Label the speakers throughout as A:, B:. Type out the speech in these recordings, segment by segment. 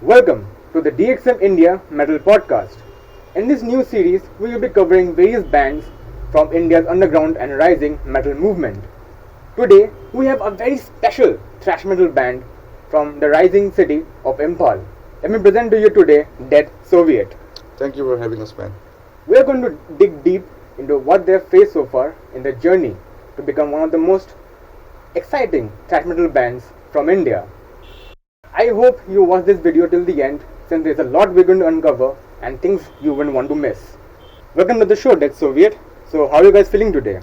A: Welcome to the DXM India Metal Podcast. In this new series, we will be covering various bands from India's underground and rising metal movement. Today, we have a very special thrash metal band from the rising city of Imphal. Let me present to you today Dead Soviet.
B: Thank you for having us, man.
A: We are going to dig deep into what they have faced so far in their journey to become one of the most exciting thrash metal bands from India. I hope you watch this video till the end, since there's a lot we're going to uncover and things you wouldn't want to miss. Welcome to the show, Dead Soviet. So, how are you guys feeling today?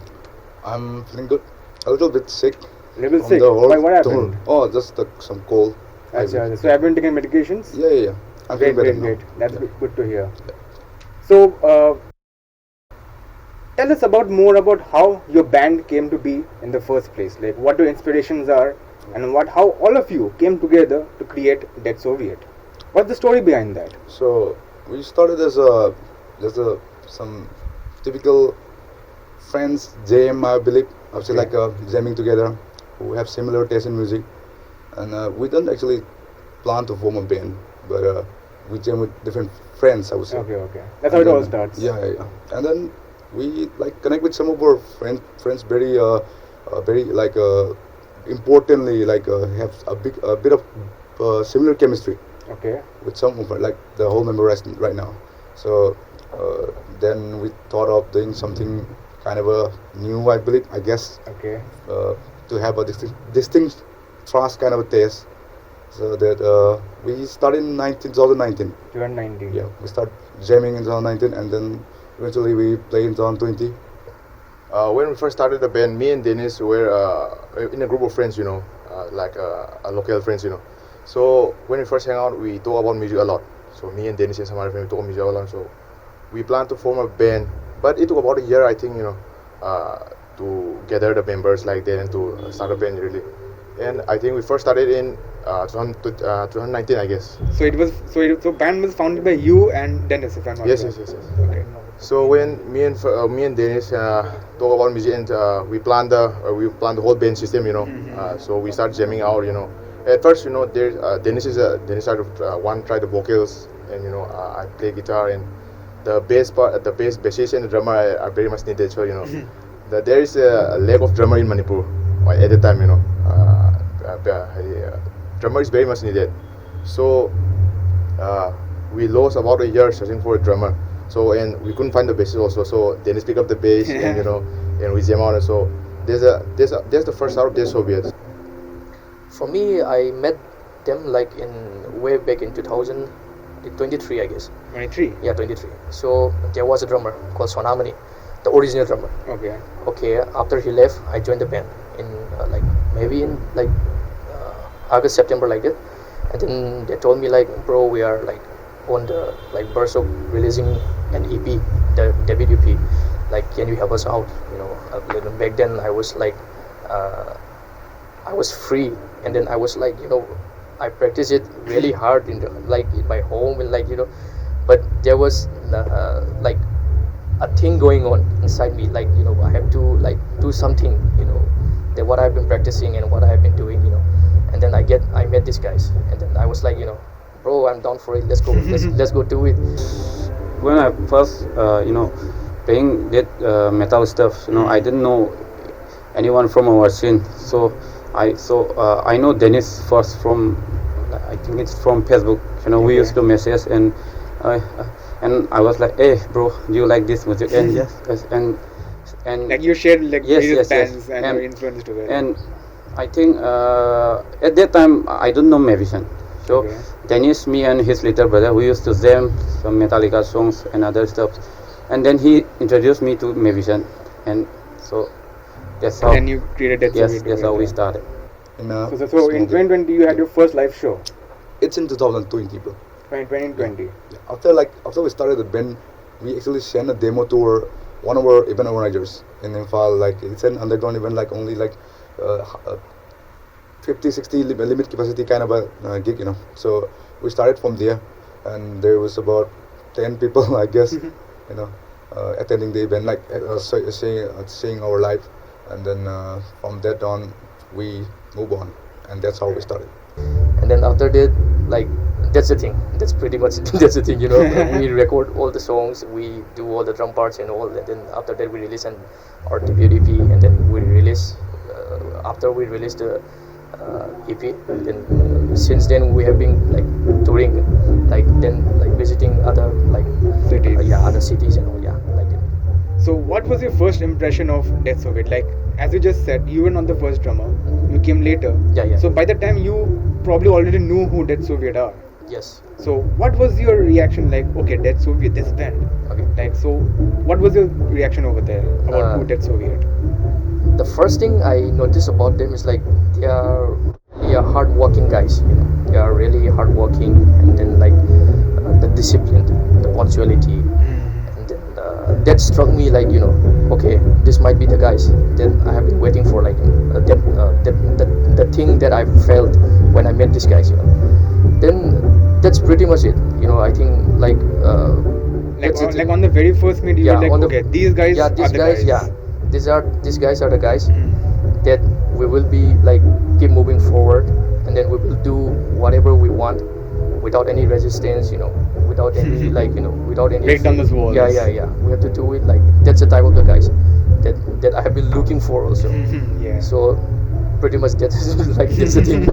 B: I'm feeling good. A little bit sick.
A: A little sick? Why, what happened?
B: Oh, just some cold.
A: Achha, so, have you been taking medications?
B: Yeah. I'm feeling better now.
A: Great. That's good to hear. Yeah. So, tell us more about how your band came to be in the first place. Like, what your inspirations are, and how all of you came together to create Dead Soviet. What's the story behind that?
B: So we started as some typical friends jam, I believe. I would say like jamming together, who have similar taste in music, and we don't actually plan to form a band, but we jam with different friends, I would say.
A: Okay. That's how it all starts.
B: Yeah. And then we like connect with some of our friends very importantly, have a bit of similar chemistry.
A: Okay.
B: With some of like the whole member right now. So then we thought of doing something kind of a new, I guess.
A: Okay.
B: To have a distinct thrash kind of a taste. So that we started in 2019.
A: 2019.
B: Yeah, we started jamming in 2019, and then eventually we played in 2020.
C: When we first started the band, me and Dennis were in a group of friends, like local friends, So when we first hang out, we talk about music a lot. So me and Dennis and some other friends, we talk about music a lot. So we planned to form a band, but it took about a year, I think, to gather the members like that and to start a band really. And I think we first started in 2019, I guess.
A: So band was founded by you and Dennis, if I'm not wrong.
C: Yes.
A: Okay.
C: So when me and Dennis talk about music, and we planned the whole band system, So we start jamming out, At first, Dennis tried the vocals, and I play guitar, and the bassist and the drummer are very much needed. So there is a lack of drummer in Manipur at the time. Drummer is very much needed. So we lost about a year searching for a drummer. So and we couldn't find the bassist also. So Dennis picked up the bass, and and we jam out. And so there's the first out of Dead Soviet.
D: For me, I met them way back in 2023, I guess.
A: 23?
D: Yeah, 23. So there was a drummer called Swanamani, the original drummer. Okay. After he left, I joined the band in maybe in August, September, like that. And then they told me bro, we are on the burst of releasing an EP, the debut EP. Can you help us out? Back then I was I was free, and then I was I practiced it really hard in my home, and but there was a thing going on inside me, I have to do something, that what I've been practicing and what I've been doing, and then I met these guys, and then I was bro, I'm down for it, let's go let's go do it.
E: When I first playing that metal stuff, I didn't know anyone from our scene, so I know Dennis first from, I think it's from Facebook. We used to message, and I was like, hey bro, do you like this music? And yes, and
A: you shared various bands
E: yes.
A: and your influence together.
E: And I think at that time I don't know Mavision. So Dennis, me and his little brother, we used to jam some Metallica songs and other stuff. And then he introduced me to Mavision, and so that's how.
A: And you created that.
E: Yes, that's how we started.
A: So in 2020 you had your first live show.
B: It's in 2020, bro.
A: 2020.
B: Yeah. After we started the band, we actually sent a demo to one of our event organizers in Imphal. It's an underground event, only 50-60 limit capacity kind of a gig, So we started from there, and there was about 10 people, I guess, attending the event, seeing our live, and then from that on we move on, and that's how we started.
D: And then after that, like that's the thing. That's pretty much that's the thing. You know, we record all the songs, we do all the drum parts and all, and then after that we release our debut EP, and then we release after we release the EP. Then since then we have been like touring, like then like visiting other like
A: Cities.
D: other cities and all. Yeah, like that.
A: So, what was your first impression of Dead Soviet? Like, as you just said, you were not the first drummer. You came later.
D: Yeah.
A: So, by the time you probably already knew who Dead Soviet are.
D: Yes.
A: So, what was your reaction? Like, okay, Dead Soviet, this band.
D: Okay.
A: Like, so, what was your reaction over there about who Dead Soviet?
D: The first thing I notice about them is like they are really hardworking guys. You know, they are really hardworking, and then like the discipline, the punctuality, and then that struck me like, you know, okay, this might be the guys. Then I have been waiting for like the thing that I felt when I met these guys. You know, then that's pretty much it. You know, I think like
A: Like on the very first meet, you were like, okay, these guys are the guys.
D: Yeah, these guys are the guys that we will be like keep moving forward, and then we will do whatever we want without any resistance, you know, without any like, you know, without any
A: Break down those walls.
D: Yeah. We have to do it like that's the type of the guys that I have been looking for also.
A: Yeah.
D: So pretty much that's like that's the thing.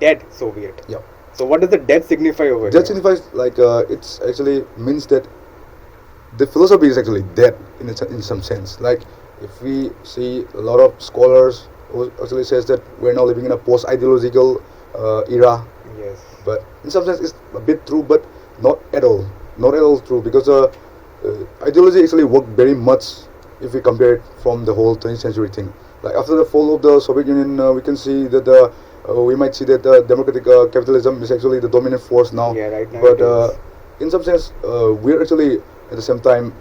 A: Dead Soviet.
B: Yeah.
A: So, what does the dead signify over
B: That
A: here?
B: signifies like it's actually means that the philosophy is actually dead in some sense. Like if we see a lot of scholars who actually says that we're now living in a post-ideological era,
A: Yes.
B: but in some sense it's a bit true, but not at all true, because ideology actually worked very much if we compare it from the whole 20th century thing. Like after the fall of the Soviet Union, we can see that we might see that democratic capitalism is actually the dominant force now.
A: Yeah, right now
B: But
A: it is.
B: in some sense, we're actually at the same time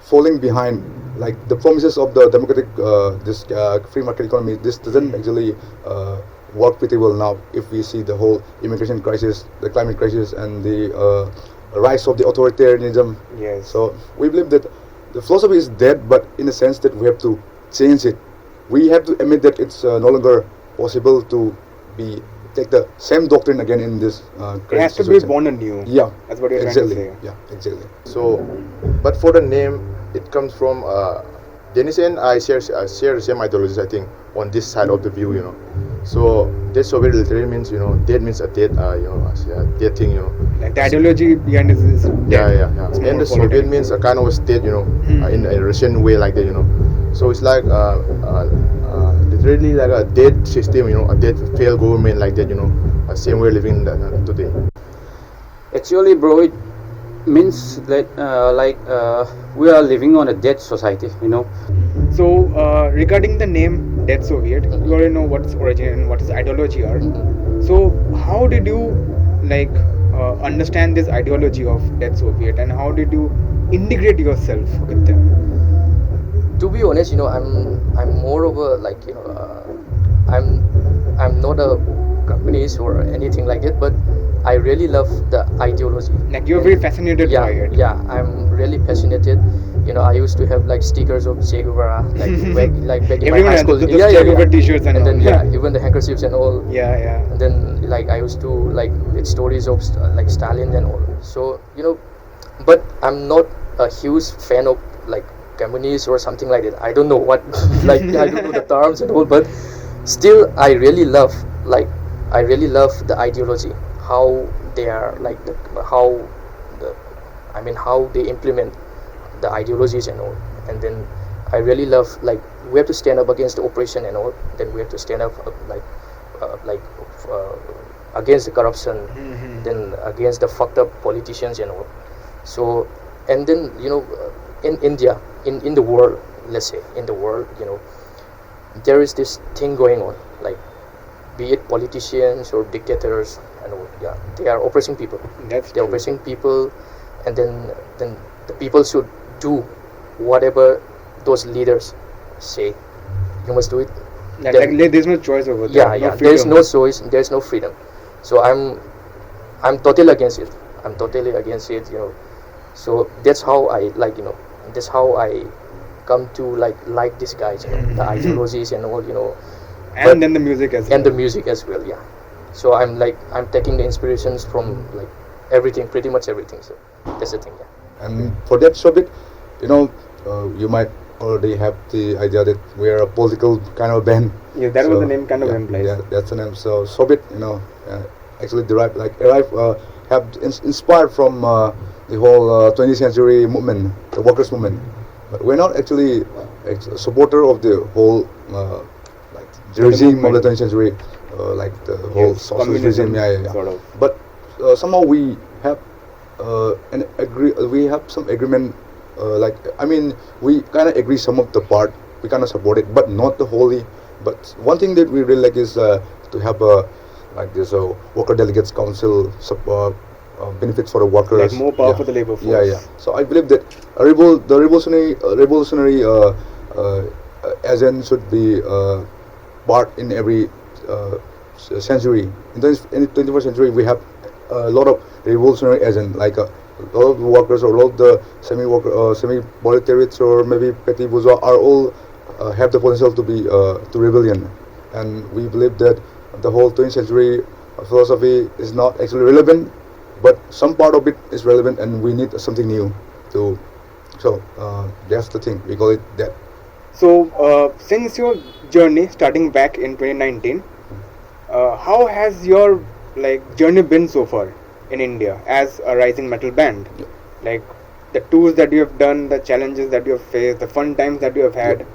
B: falling behind. Like the promises of the democratic, this free market economy, this doesn't actually work pretty well now. If we see the whole immigration crisis, the climate crisis, and the rise of the authoritarianism.
A: Yes.
B: So we believe that the philosophy is dead, but in the sense that we have to change it. We have to admit that it's no longer possible to take the same doctrine again in this
A: It has to be born anew.
B: Yeah,
A: That's what you're
B: exactly.
A: trying to say.
B: Yeah, exactly.
C: So, but for the name, it comes from Dennis and I share the same ideologies, I think, on this side of the view, you know. So Dead Soviet literally means, you know, dead means a dead, you know, a dead thing, you know.
A: Like the ideology behind this is dead.
C: Yeah.
A: It's more
C: And the
A: political.
C: Soviet means a kind of a state, you know, in a Russian way like that, you know. So it's like literally like a dead system, you know, a dead failed government like that, you know. Same way living today.
E: Actually, bro, it means that we are living on a dead society, you know.
A: So, regarding the name Dead Soviet, you already know what's origin and what its ideology are. So, how did you like understand this ideology of Dead Soviet, and how did you integrate yourself with them?
D: To be honest, you know, I'm more of a like, you know, I'm not a communist or anything like that, but I really love the ideology.
A: Like you're very fascinated by it.
D: Yeah, I'm really passionate. You know, I used to have like stickers of Che Guevara, like back in my
A: Everyone
D: high
A: has
D: school.
A: those Che Guevara t-shirts and all.
D: then even the handkerchiefs and all.
A: Yeah.
D: And then like I used to like read stories of like Stalin and all. So you know, but I'm not a huge fan of like communists or something like that. I don't know what like I don't know the terms and all, but still I really love the ideology, how they are like how they implement the ideologies and all. And then I really love like we have to stand up against the oppression and all. Then we have to stand up against the corruption, then against the fucked up politicians and all. So and then you know in India, in the world, let's say in the world, you know, there is this thing going on, like be it politicians or dictators and all, yeah, they are oppressing people. They're oppressing people, and then the people should do whatever those leaders say. You must do it.
A: Like there's no choice over there.
D: Yeah. There's no choice. There's no freedom. So I'm totally against it. You know. So that's how I like, you know. That's how I come to like these guys, you know, the ideologies and all, you know.
A: And then the music as well.
D: And the music as well, yeah. So I'm taking the inspirations from like everything, pretty much everything. So that's the thing. Yeah.
B: And for that Sobit, you might already have the idea that we are a political kind of band.
A: Yeah, that was the name kind of
B: yeah,
A: implies.
B: Yeah, that's the name. So Sobit, actually derived have inspired from the whole 20th century movement, the workers' movement. But we're not actually a supporter of the whole the regime of the 20th century, like the whole socialist regime. Yeah.
A: Sort of.
B: But somehow we have we have some agreement. We kind of agree some of the part. We kind of support it, but not the wholly. But one thing that we really like is to have worker delegates council benefits for the workers.
A: Like more power for the labor force.
B: Yeah. So I believe that the revolutionary agent should be part in every century. In the 21st century, we have a lot of revolutionary agent, like a lot of the workers or a lot of the semi-proletariats or maybe petty bourgeois are all have the potential to be to rebellion, and we believe that the whole 20th century philosophy is not actually relevant, but some part of it is relevant, and we need something new to. So that's the thing, we call it that.
A: So since your journey starting back in 2019, how has your journey been so far in India as a rising metal band?
B: Yeah.
A: Like the tours that you have done, the challenges that you have faced, the fun times that you have had.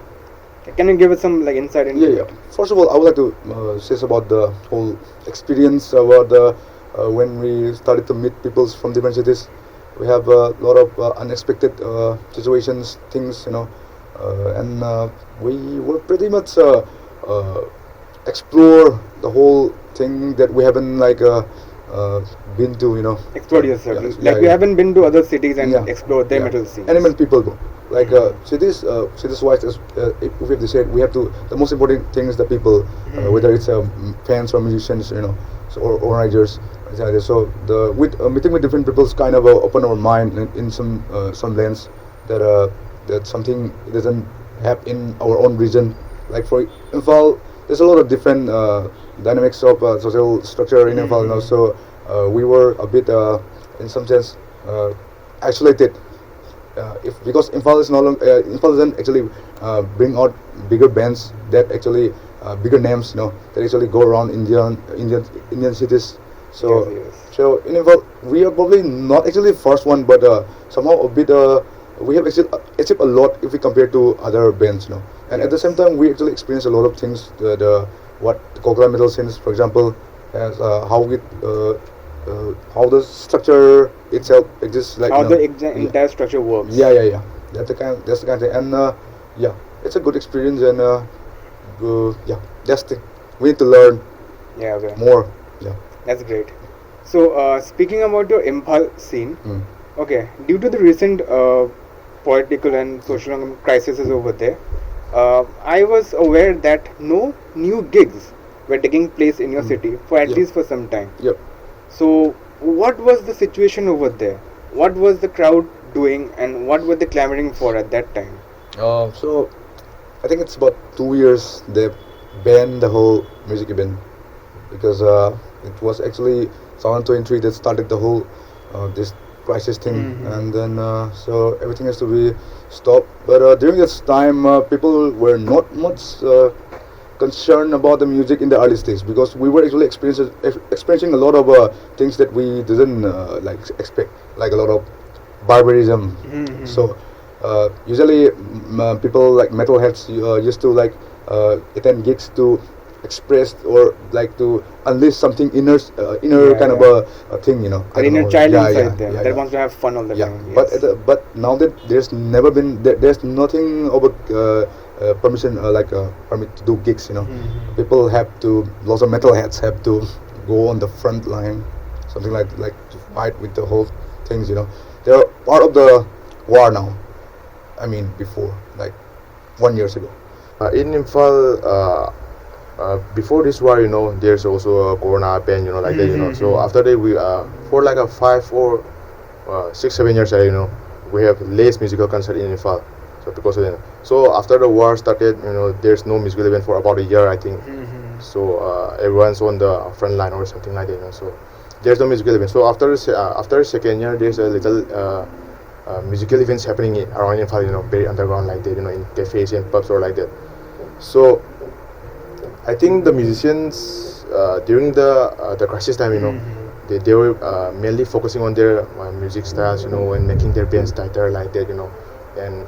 A: Can you give us some insight into it?
B: First of all, I would like to say about the whole experience about the when we started to meet people from different cities. We have a lot of unexpected situations, things, and we were pretty much explore the whole thing that we haven't been to,
A: Explore yourself.
B: You
A: haven't been to other cities and explored their metal scenes.
B: And even people go. Cities wise, if we have to say it, we have to. The most important thing is the people, whether it's fans or musicians, or organizers. So meeting with different people kind of open our mind in some lens that something doesn't have in our own region. Like for Imphal, there's a lot of different dynamics of social structure in Imphal. So we were a bit, in some sense, isolated. Because Imphal is Imphal doesn't actually bring out bigger bands that actually bigger names, that actually go around Indian cities. So so in Imphal we are probably not actually the first one, but somehow a bit we have actually achieved a lot if we compare to other bands, And at the same time, we actually experience a lot of things. What the Kokra metal scenes, for example, has how the structure itself exists,
A: how the entire structure works.
B: Yeah. That's the kind of thing, and it's a good experience, and that's the we need to learn. More. Yeah.
A: That's great. So speaking about your Imphal scene, due to the recent political and social crises over there, I was aware that no new gigs were taking place in your city for at least for some time.
B: Yep.
A: So what was the situation over there? What was the crowd doing, and what were they clamoring for at that time?
B: So I think it's about 2 years they banned the whole music event, because it was actually 2023 that started the whole this crisis thing, and then so everything has to be stopped. But during this time, people were not much concerned about the music in the early stage, because we were actually experiencing a lot of things that we didn't expect, like a lot of barbarism. So usually people like metalheads used to attend gigs to express or to unleash something inner kind of a thing,
A: an inner child inside them that wants to have fun all the time.
B: Yes. But now that there's never been there's nothing about permission permit to do gigs, people have to, lots of metalheads have to go on the front line, something like to fight with the whole things, they're part of the war now. I mean before 1 year ago.
C: In Imphal, before this war, there's also a corona ban, that, So after that, we for a 5 or 6, 7 years, we have less musical concert in Imphal. So because of that, so after the war started, there's no musical event for about a year, I think. So everyone's on the front line or something like that. So there's no musical event. So after second year, there's a little musical events happening around Imphal, very underground like that, in cafes and pubs or like that. So I think the musicians during the crisis time, they were mainly focusing on their music styles, and making their bands tighter like that, and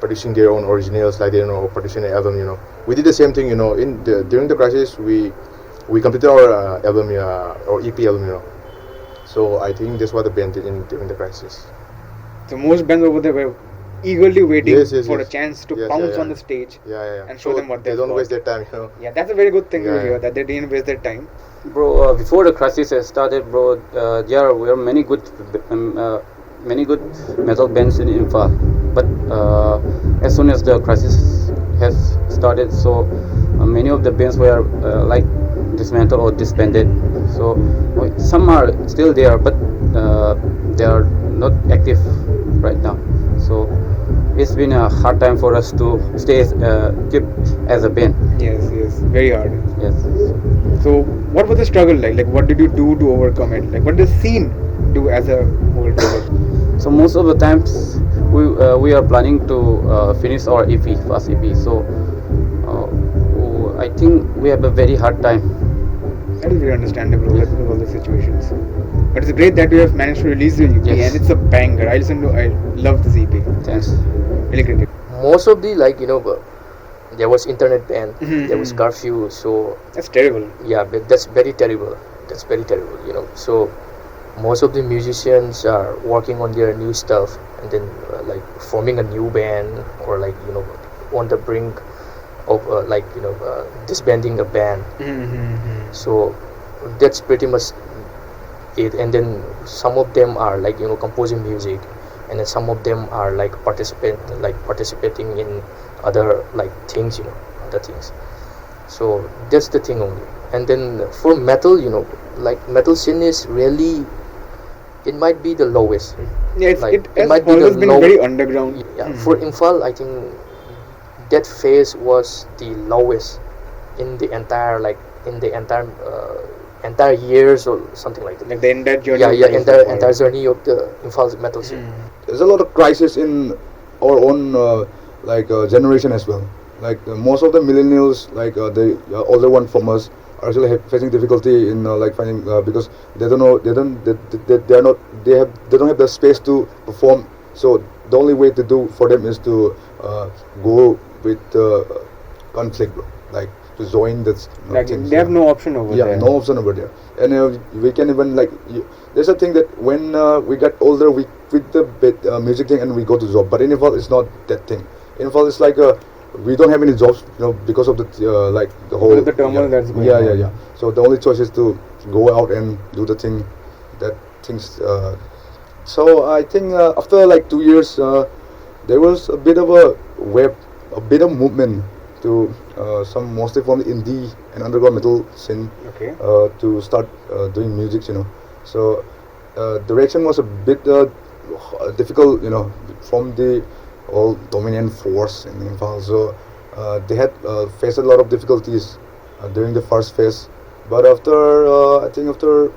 C: producing their own originals like that, or producing an album, We did the same thing, during the crisis, we completed our album, or EP album, So I think that's what the band did during the crisis.
A: So most bands over there were eagerly waiting for a chance to pounce on the stage and show them what
C: they don't waste their time,
A: Yeah, that's a very good thing to hear, that they didn't waste their time.
E: Bro, before the crisis has started, bro, there were many good metal bands in Imphal. But as soon as the crisis has started, so many of the bands were like dismantled or disbanded. So some are still there, but they are not active right now. So it's been a hard time for us to keep as a band.
A: Yes, very hard.
E: Yes.
A: So what was the struggle like? Like what did you do to overcome it? Like what did the scene do as a whole?
E: So most of the times we are planning to finish our first EP. So I think we have a very hard time.
A: That is very understandable with all the situations. But it's great that you have managed to release your EP, and it's a banger. I love this EP.
E: Thanks.
A: Really great.
D: Most of the there was internet ban, there was curfew, so
A: that's terrible.
D: Yeah, but that's very terrible. So most of the musicians are working on their new stuff, and then forming a new band, or on the brink of disbanding a band. So that's pretty much it. And then some of them are composing music, and then some of them are participating in other things, other things. So that's the thing only. And then for metal, metal scene is really, it might be the lowest.
A: Yeah, it might be always been very underground.
D: Yeah, for Imphal, I think that phase was the lowest in the entire entire years or something like that.
A: Like the entire journey.
D: Entire journey of the Imphal metal scene.
B: There's a lot of crisis in our own generation as well. Most of the millennials, the older one from us, are actually facing difficulty in finding because they don't know, they don't have the space to perform. So the only way to do for them is to go with conflict, to join this.
A: They have no option over there.
B: Yeah, no option over there. And we can even there's a thing that when we get older, we quit the music thing and we go to job. But in Imphal, it's not that thing. In Imphal, it's we don't have any jobs, because of the the whole
A: the turmoil that's going on.
B: Yeah. So the only choice is to go out and do the thing so I think after 2 years, there was a bit of a bit of movement to some mostly from the indie and underground metal scene, to start doing music, So direction was a bit difficult, from the all dominant force in Imphal. So they had faced a lot of difficulties during the first phase. But after I think after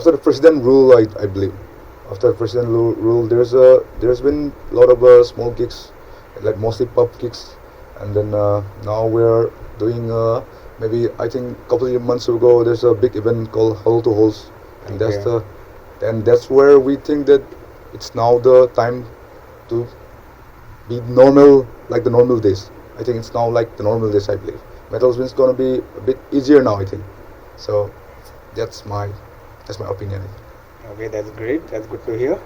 B: the president rule, I believe, after president rule, there's been a lot of small gigs, mostly pub gigs, and then now we're doing maybe I think a couple of months ago there's a big event called Hollow to Holes, and that's where we think that it's now the time to be normal, like the normal days. I think it's now like the normal days, I believe. Metal's been gonna be a bit easier now, I think. So that's my opinion.
A: Okay, that's great. That's good to hear.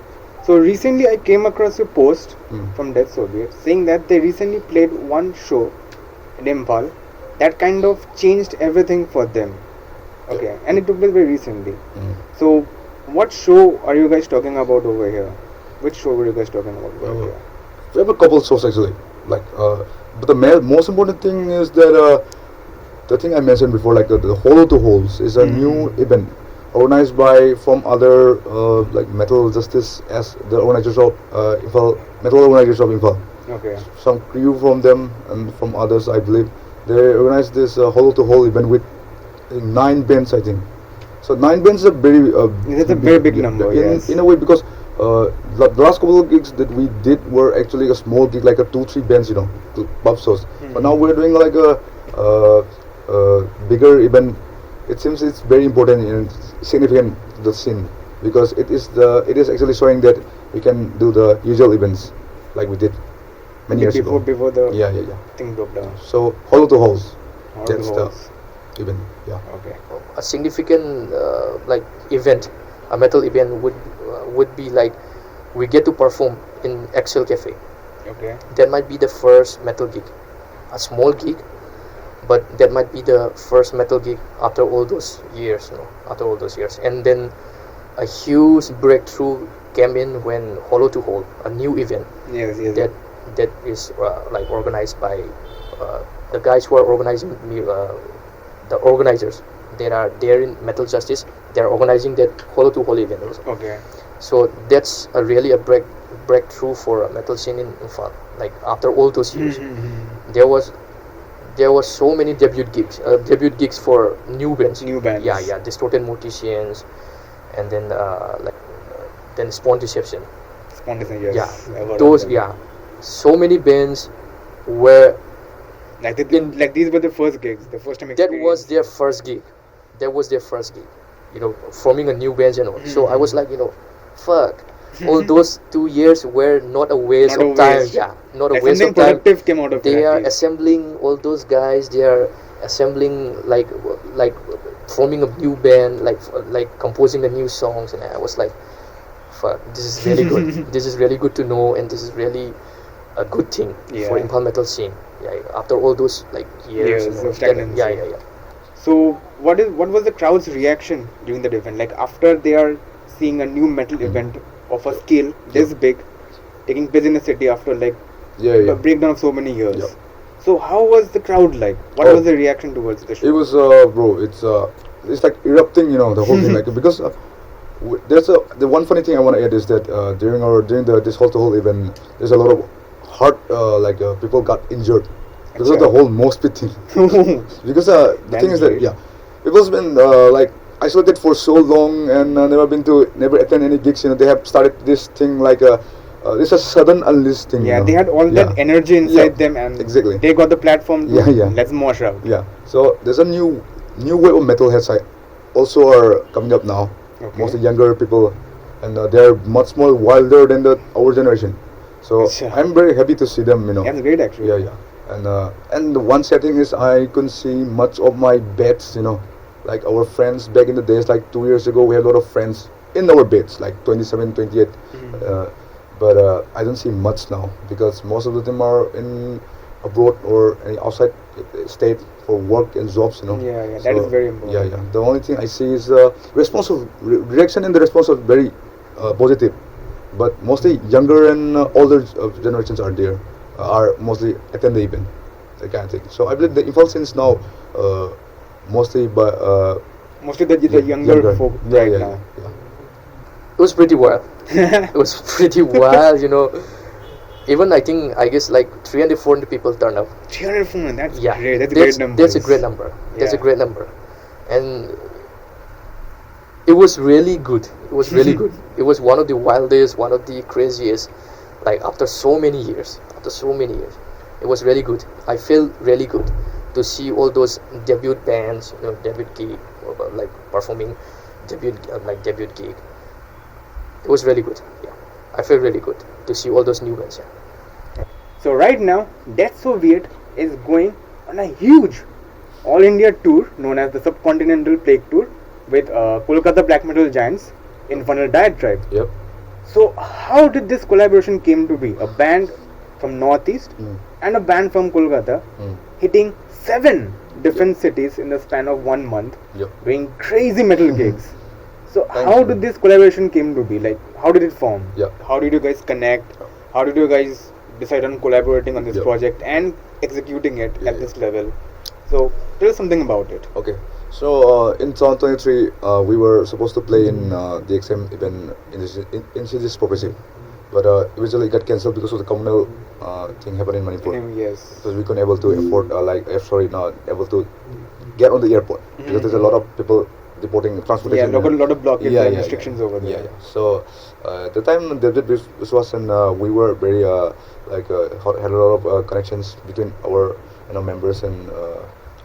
A: So recently I came across a post from Death Soviet saying that they recently played one show in Imphal that kind of changed everything for them. Okay, and it took place very recently. So what show are you guys talking about over here? Which show were you guys talking about over here?
B: We have a couple of shows actually. But the most important thing is that the thing I mentioned before, the Hollow to Holes, is a new event organized from other Metal Justice as the organizers of Metal organizers of Imphal.
A: Okay.
B: Some crew from them and from others, I believe, they organized this Hollow to Hole event with think 9 bands, I think. So 9 bands is a very
A: It's a very big number, yes.
B: in a way, because the last couple of gigs that we did were actually a small gig, like a 2-3 bands, to pub shows. But now we're doing like a bigger event. It seems it's very important and significant to the scene, because it is actually showing that we can do the usual events like we did many years ago.
A: Before the
B: Yeah.
A: thing broke down.
B: So hollow to halls.
A: Hollow to
B: That's
A: halls.
B: the event. Yeah.
A: Okay.
D: A significant like event, a metal event would be like we get to perform in Excel Cafe.
A: Okay.
D: That might be the first metal gig, a small gig, but that might be the first metal gig after all those years, after all those years. And then a huge breakthrough came in when Hollow to Hole, a new event
A: Yes.
D: that is like organized by the guys who are organizing the organizers. They are there in Metal Justice. They are organizing that Hollow to Hole event also.
A: Okay.
D: So that's really a breakthrough for a metal scene in Imphal. Like after all those years, there was so many debut gigs for new bands.
A: New bands.
D: Yeah. Distorted Morticians, and then then Spawn Deception.
A: Spontaneous. Yes.
D: Yeah,
A: I've heard
D: those
A: of them.
D: so many bands were.
A: Like these were the first gigs, the first time
D: That was
A: experience.
D: their first gig. Forming a new band and all. So I was like, fuck. All those 2 years were not a waste
A: Not a
D: of time.
A: waste.
D: Yeah, not a
A: Like
D: waste
A: something
D: of time.
A: productive came out of
D: They
A: it.
D: are
A: at least.
D: assembling all those guys. They are assembling like forming a new band, like composing the new songs. And I was like, fuck, this is really good. This is really good to know, and this is really a good thing for
A: Yeah.
D: Imphal metal scene. Yeah, after all those years,
A: Years of
D: then-
A: stagnancy.
D: yeah.
A: So what was the crowd's reaction during that event? Like after they are seeing a new metal event of a scale this big taking place in the city after like a breakdown of so many years.
B: Yeah.
A: So how was the crowd like? What
B: Oh.
A: was the reaction towards the show?
B: It was bro. It's like erupting, the whole thing. Like because there's the one funny thing I want to add is that during this whole event, there's a lot of people got injured because of the whole mosh pit thing. Because the
A: That's
B: thing is that
A: great.
B: people's been isolated for so long and never attend any gigs. They have started this thing this is a sudden unleashed thing.
A: Yeah, they had all that energy inside them, and
B: exactly.
A: they got the platform to let's mosh out.
B: Yeah, so there's a new wave of metalheads also are coming up now.
A: Okay.
B: Mostly younger people, and they're much more wilder than our generation. So
A: Sure.
B: I'm very happy to see them.
A: That's great actually.
B: Yeah. And the one setting is I couldn't see much of my beds. Like our friends back in the days, like 2 years ago, we had a lot of friends in our beds, like 27, 28. But I don't see much now because most of them are in abroad or any outside state for work and jobs.
A: Yeah, that is very important.
B: Yeah. The only thing I see is reaction, and the response is very positive. But mostly younger and older generations are there, are mostly attend the event, that kind of thing. So I believe the Imphal scene is now mostly
A: Mostly the younger folk right now.
B: Yeah.
D: It was pretty wild. It was pretty wild, Even I guess like 300, 400 people turned up.
A: 304, that's
D: Yeah,
A: great. That's a great number.
D: That's a great number. That's a
A: Yeah.
D: great number, and it was really good. It was really good. It was one of the wildest, one of the craziest. Like after so many years, it was really good. I feel really good to see all those debut bands, debut gig, like performing debut gig. It was really good. Yeah, I feel really good to see all those new bands. Yeah.
A: So right now, Death Soviet is going on a huge all India tour known as the Subcontinental Plague Tour with Kolkata black metal giants Infernal Diatribe.
B: Yep.
A: So how did this collaboration came to be? A band from Northeast and a band from Kolkata hitting 7 different cities in the span of 1 month,
B: Yep.
A: doing crazy metal gigs. So
B: Thank
A: how
B: you.
A: did this collaboration came to be? Like how did it form?
B: Yeah.
A: How did you guys connect? How did you guys decide on collaborating on this
B: Yeah.
A: project and executing it
B: Yeah,
A: at this level? So tell us something about it.
B: Okay. So in 2023, we were supposed to play in DXM event in Cities Progressive, but eventually it got cancelled because of the communal thing happened in Manipur.
A: Yes.
B: Because we couldn't able to afford not able to get on the airport because there's a lot of people deporting transportation.
A: Yeah, lot of blockades
B: Yeah,
A: and
B: yeah,
A: restrictions over there.
B: Yeah, yeah. So at the time this was in we were very had a lot of connections between our members and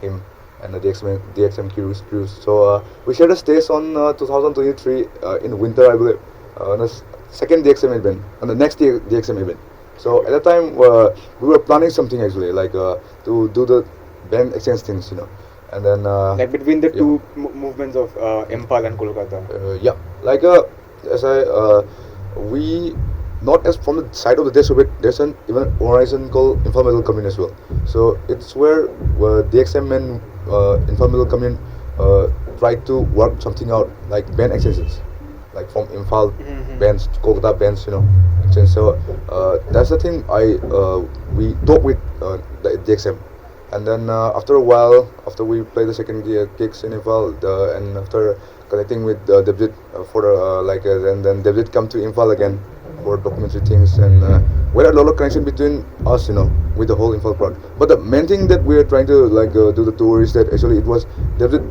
B: him and the DXM crews. So we shared a stage on 2023 in winter, I believe, on the second DXM event, on the next DXM event. So at that time we were planning something actually, like to do the band exchange things, and then
A: Like between the two movements of Impal and Kolkata.
B: yeah, like as we not as from the side of the Soviet, there's an even organization called Imphal Metal Commune as well. So it's where DXM and Imphal Metal Commune try to work something out, like band exchanges, like from Imphal bands to Kolkata bands, exchange. So that's the thing we talk with the DXM. And then after a while, after we play the second gigs in Imphal, and after connecting with Devjit and then Devjit come to Imphal again for documentary things, and we had a lot of connection between us, with the whole Imphal crowd. But the main thing that we are trying to do the tour is that actually it was Devjit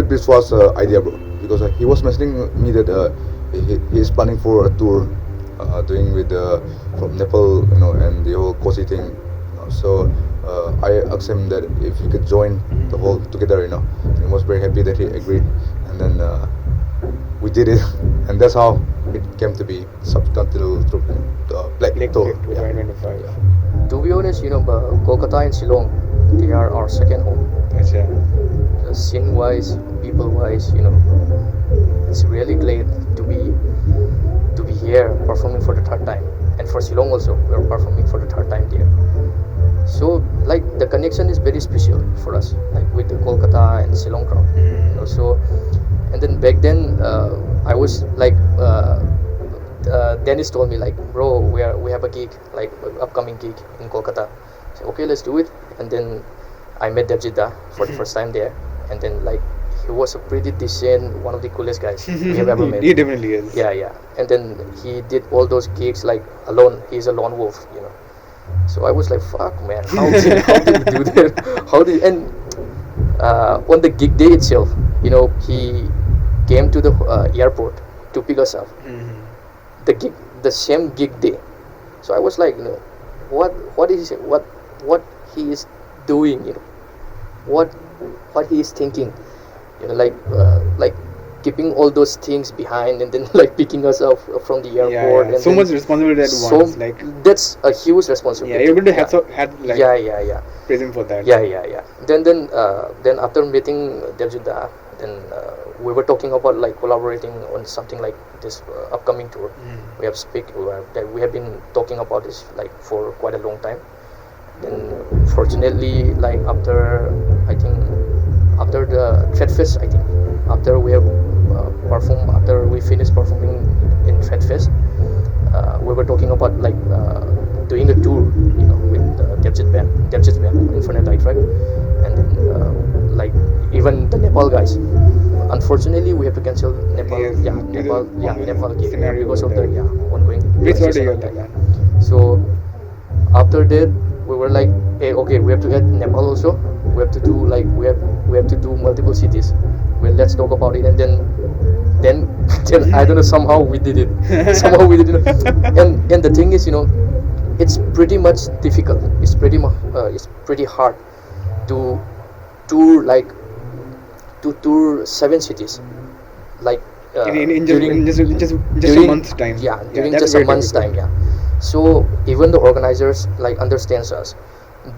B: Biswa's idea, bro, because he was mentioning me that he is planning for a tour doing with from Nepal, and the whole Kosi thing. So I asked him that if he could join the whole together, and he was very happy that he agreed, and then we did it, and that's how it came to be Subcontinental Black Tour. Yeah.
A: 2025.
D: To be honest, Kolkata and Shillong, they are our second home.
A: Achha.
D: Scene-wise, people-wise, it's really great to be here performing for the third time, and for Shillong also, we are performing for the third time there. So like the connection is very special for us, like with the Kolkata and Shillong crowd. So, and then back then I was like Dennis told me like, bro, we have a gig, like upcoming gig in Kolkata. I said, okay, let's do it. And then I met Devjit for the first time there, and then like he was a pretty decent, one of the coolest guys we have ever met.
A: He definitely is.
D: Yeah. And then he did all those gigs like alone. He's a lone wolf, So I was like, fuck, man, how did he do that? And on the gig day itself, he came to the airport to pick us up. The same gig day. So I was like, what he is doing, what he is thinking, like keeping all those things behind and then like picking us up from the airport.
A: Yeah.
D: And
A: so much responsibility at once. Like
D: that's a huge responsibility.
A: Yeah, you're going to had like praise him for that.
D: Yeah. Then after meeting Devjit, then we were talking about like collaborating on something like this upcoming tour. We have been talking about this like for quite a long time. Then fortunately, like after the Threadfest, after we have after we finished performing in Threadfest, we were talking about like doing a tour, with Devjit's band, Infinite Eye Track, and then like even the Nepal guys. Unfortunately, we have to cancel Nepal. Nepal gig because of the ongoing. So after that, we were like, hey, okay, we have to add Nepal also. We have to do like we have to do multiple cities. Well, let's talk about it, and then I don't know, somehow we did it. And the thing is, it's pretty much difficult. It's pretty hard to tour 7 cities, like
A: in just a month's time.
D: Yeah, during just a month's time. Yeah. So even the organizers like understands us.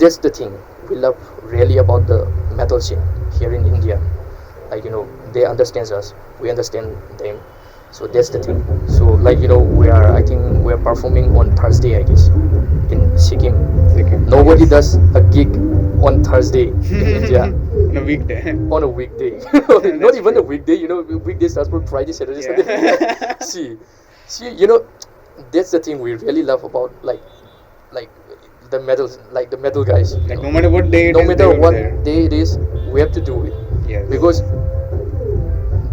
D: That's the thing we love really about the metal scene here in India. Like they understand us, we understand them. So that's the thing. So like we are performing on Thursday, I guess, in Sikkim. Nobody does a gig on Thursday in India.
A: On a weekday.
D: On a weekday. Not even a weekday. Weekday starts from Friday, Saturday, Sunday. See, that's the thing we really love about like the metal guys.
A: Like no matter what day
D: it is, we have to do it.
A: Yes.
D: Because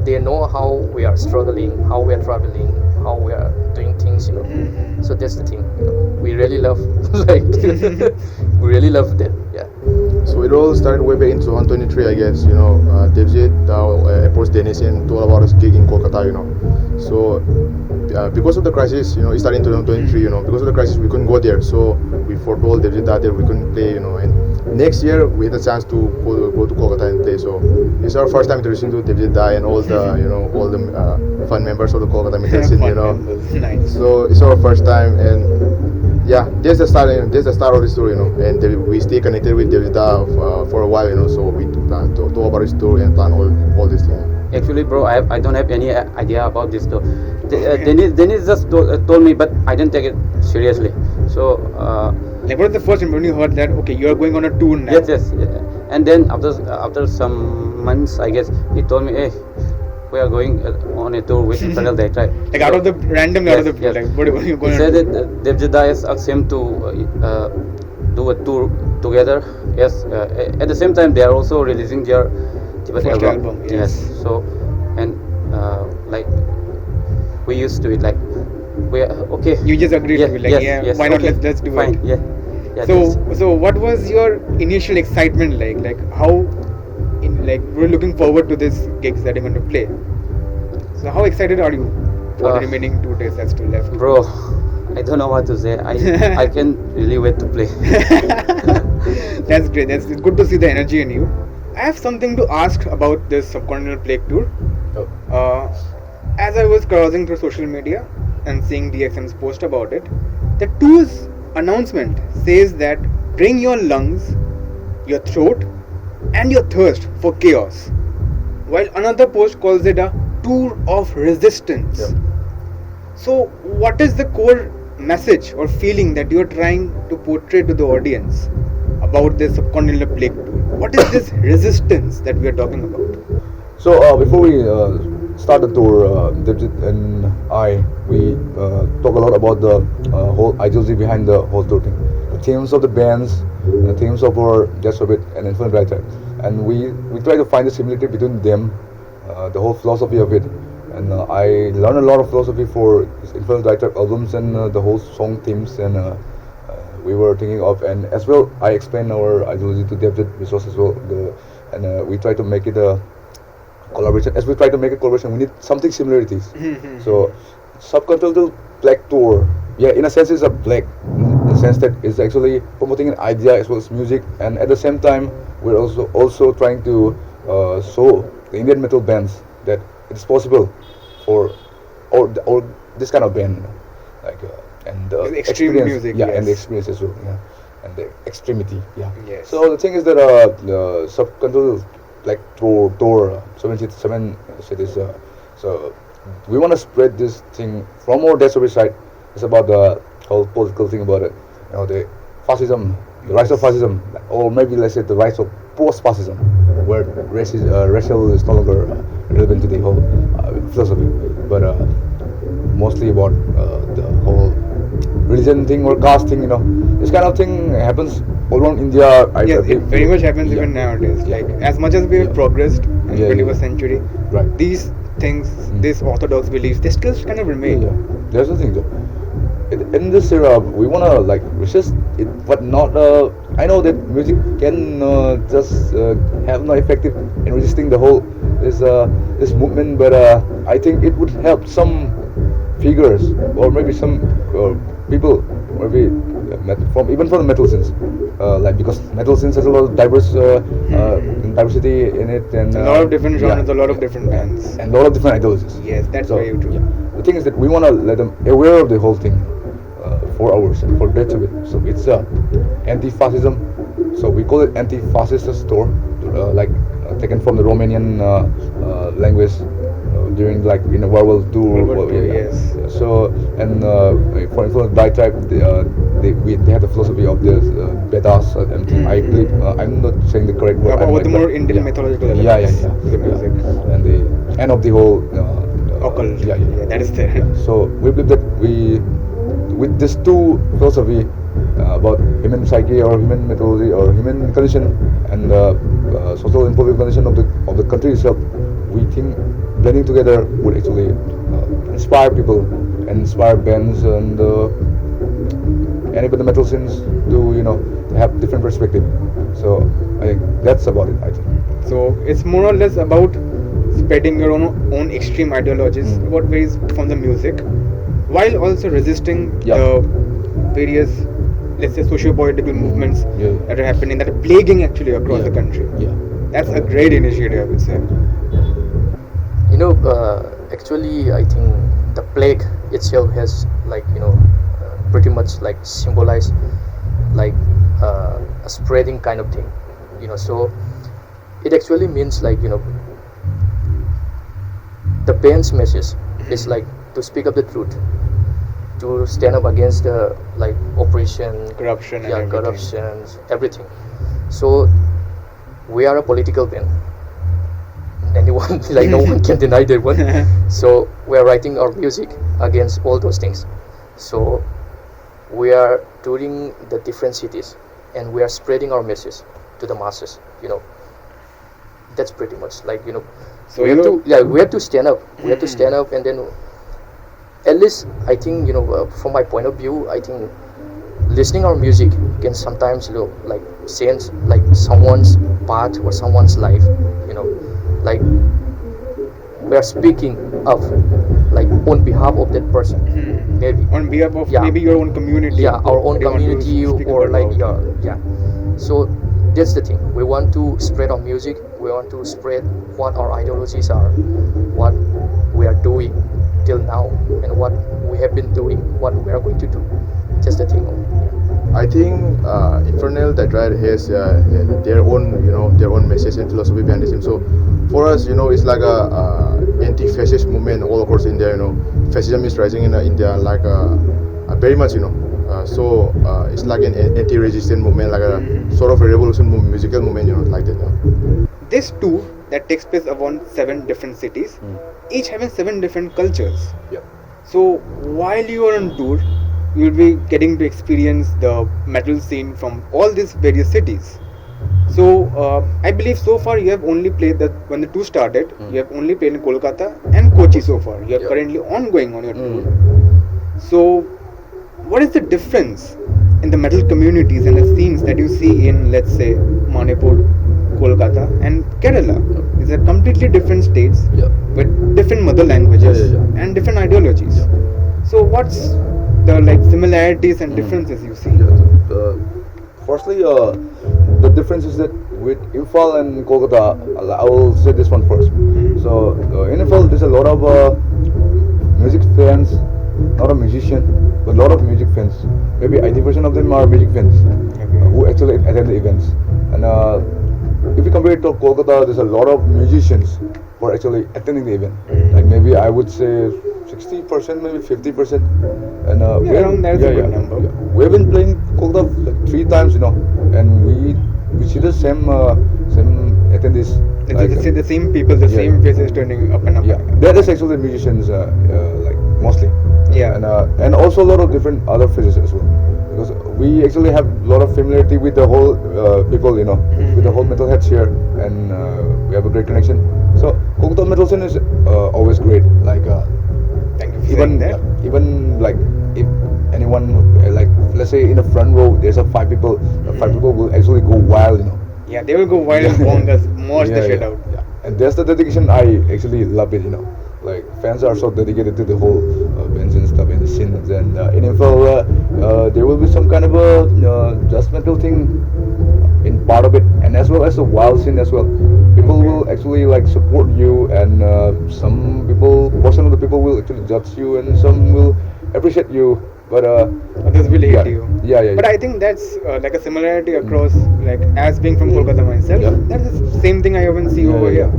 D: they know how we are struggling, how we are traveling, how we are doing things, So that's the thing. We really love we really love that. Yeah.
C: So it all started way back in 2023, I guess. Devjit approached Dennis and told about his gig in Kolkata. So because of the crisis, it started in 2023. Because of the crisis, we couldn't go there. So we foretold Devjit that we couldn't play. And next year we had a chance to go to Kolkata and play. So it's our first time introducing to Devjit Dai and all the all the fun members of the Kolkata metal scene.
A: Nice.
C: So it's our first time, and yeah, there's the start. There's the start of the story, and we stay connected with Devjita for a while, So we plan to talk about his tour and plan all these things.
E: Actually, bro, I don't have any idea about this though. Dennis just told me, but I didn't take it seriously. So
A: Like, what was the first time when you heard that? Okay, you are going on a tour now.
E: yes. And then after some months, I guess he told me, hey, we are going on a tour with Federal Day, right?
A: Like out of the random, out of the blue.
E: Yes.
A: Like, what are you going
E: He
A: on?
E: said that Devjita has asked him to do a tour together. Yes. At the same time, they are also releasing their Tibet
A: First
E: album.
A: album, yes.
E: So, and like we used to it. Like we are okay.
A: You just agreed to it. Like, yeah, why not?
E: Okay,
A: Let's do
E: fine,
A: it.
E: Yeah.
A: So what was your initial excitement like? Like how, we're looking forward to this gigs that you're going to play. So how excited are you for the remaining 2 days that's still left?
E: Bro, I don't know what to say. I can't really wait to play.
A: That's great. It's good to see the energy in you. I have something to ask about this Subcontinental Plague Tour. As I was browsing through social media and seeing DXM's post about it, the tour's announcement says that bring your lungs, your throat, and your thirst for chaos, while another post calls it a tour of resistance.
C: Yeah.
A: So, what is the core message or feeling that you are trying to portray to the audience about this Subcontinental Plague Tour? What is this resistance that we are talking about?
B: So before we start the tour, Devjit and we talk a lot about the whole ideology behind the whole tour thing, the themes of the bands, the themes of our Death of It and Infinite Writer, and we try to find the similarity between them, the whole philosophy of it. And I learned a lot of philosophy for Infinite Writer albums and the whole song themes, and we were thinking of, and as well I explained our ideology to Devjit resource as well, and we try to make it a collaboration. As we try to make a collaboration, we need something similarities. So Subcontinental Black Tour, in a sense it's a black, in the sense that it's actually promoting an idea as well as music, and at the same time we're also trying to show the Indian metal bands that it's possible for or this kind of band, like and the
A: extreme
B: experience,
A: music,
B: and the
A: yes.
B: experience as well, and the extremity,
A: Yes.
B: So the thing is that the Subcontinental Black Tour 7 cities. So we want to spread this thing from our Death side. It's about the whole political thing about it. The fascism, the rise of fascism, or maybe let's say the rise of post-fascism, where racial is no longer relevant to the whole philosophy, but mostly about the whole religion thing or caste thing. This kind of thing happens all around India.
A: Yes, it very much happens even nowadays. Like, as much as we have progressed in the 21st century,
B: right,
A: these things, these orthodox beliefs, they still kind of remain.
B: There's the thing though. In this era, we wanna resist it, but not. I know that music can just have no effect in resisting the whole this movement, but I think it would help some figures or maybe some people, maybe even from the metal scenes, because metal scenes has a lot of diversity in it, and
A: a lot of different genres, a lot of different bands,
B: and a lot of different ideologies.
A: Yes, that's very true.
B: The thing is that we want to let them aware of the whole thing for ours and for Death of It. So it's anti-fascism. So we call it anti-fascist tour, taken from the Romanian language during in a World War II.
A: World War II, yes.
B: So and for instance, by type they have the philosophy of the Vedas. I believe I'm not saying the correct word.
A: About the more Indian mythological elements to the music.
B: And the end of the whole
A: occult.
B: Yeah,
A: that is there.
B: So we believe that with these two philosophy about human psyche or human mythology or human condition and social and political condition of the country itself, we think blending together would actually inspire people and inspire bands and even the metal scenes to have different perspective. So I think that's about it. I think.
A: So it's more or less about spreading your own extreme ideologies, what varies from the music, while also resisting the various, let's say, socio-political movements that are happening, that are plaguing actually across the country. That's a great initiative, I would say.
D: Actually, I think the plague itself has pretty much like symbolized like a spreading kind of thing. So it actually means the band's message is like to speak up the truth, to stand up against the oppression,
A: corruption,
D: everything. So we are a political band. Anyone no one can deny that one. So we are writing our music against all those things. So we are touring the different cities and we are spreading our message to the masses. That's pretty much
A: So
D: we have to stand up. We have to stand up, and then at least I think from my point of view, I think listening our music can sometimes change someone's path or someone's life. We are speaking up on behalf of that person, maybe
A: on behalf of maybe your own community.
D: Our own community, or so that's the thing. We want to spread our music. We want to spread what our ideologies are, what we are doing till now, and what we have been doing, what we are going to do. Just the thing.
C: I think Infernal that right has their own message and philosophy behind this. So for us, it's like a anti-fascist movement all across India. Fascism is rising in India very much. So it's like an anti-resistant movement, like a sort of a revolution musical movement, like that.
A: This tour that takes place around 7 different cities, each having 7 different cultures. So while you are on tour, you will be getting to experience the metal scene from all these various cities. So I believe so far you have only played when the tour started, you have only played in Kolkata and Kochi so far. You are currently ongoing on your tour. So what is the difference in the metal communities and the scenes that you see in, let's say, Manipur, Kolkata and Kerala? These are completely different states with different mother languages and different ideologies. So what's the similarities and differences you see?
B: Firstly, the difference is that with Imphal and Kolkata, I will say this one first. So in Imphal, there's a lot of music fans, not a musician, but a lot of music fans. Maybe 80% of them are music fans who actually attend the events. And if you compare it to Kolkata, there's a lot of musicians who are actually attending the event. Maybe I would say 60%, maybe 50%. And
A: around that's a good number.
B: We have been playing Kolkata 3 times, and we see the same attendees.
A: The same people, the same faces turning up and up.
B: That is actually musicians, mostly. And also a lot of different other faces as well, because we actually have a lot of familiarity with the whole people, with the whole metalheads here, and we have a great connection. So Kolkata metal scene is always great.
A: Thank you for
B: even
A: saying that.
B: even if anyone let's say in the front row there's 5 people, the 5 people will actually go wild,
A: Yeah, they will go wild and bonkers, mosh the shit out.
B: And that's the dedication. I actually love it, fans are so dedicated to the whole bands and stuff in the scenes. And in Imphal, there will be some kind of a just metal thing in part of it, and as well as the wild scene as well. People will actually support you, and portion of the people will actually judge you, and some will appreciate you, but
A: others will hate you. But I think that's a similarity across, as being from Kolkata myself, that's the same thing I often see over here.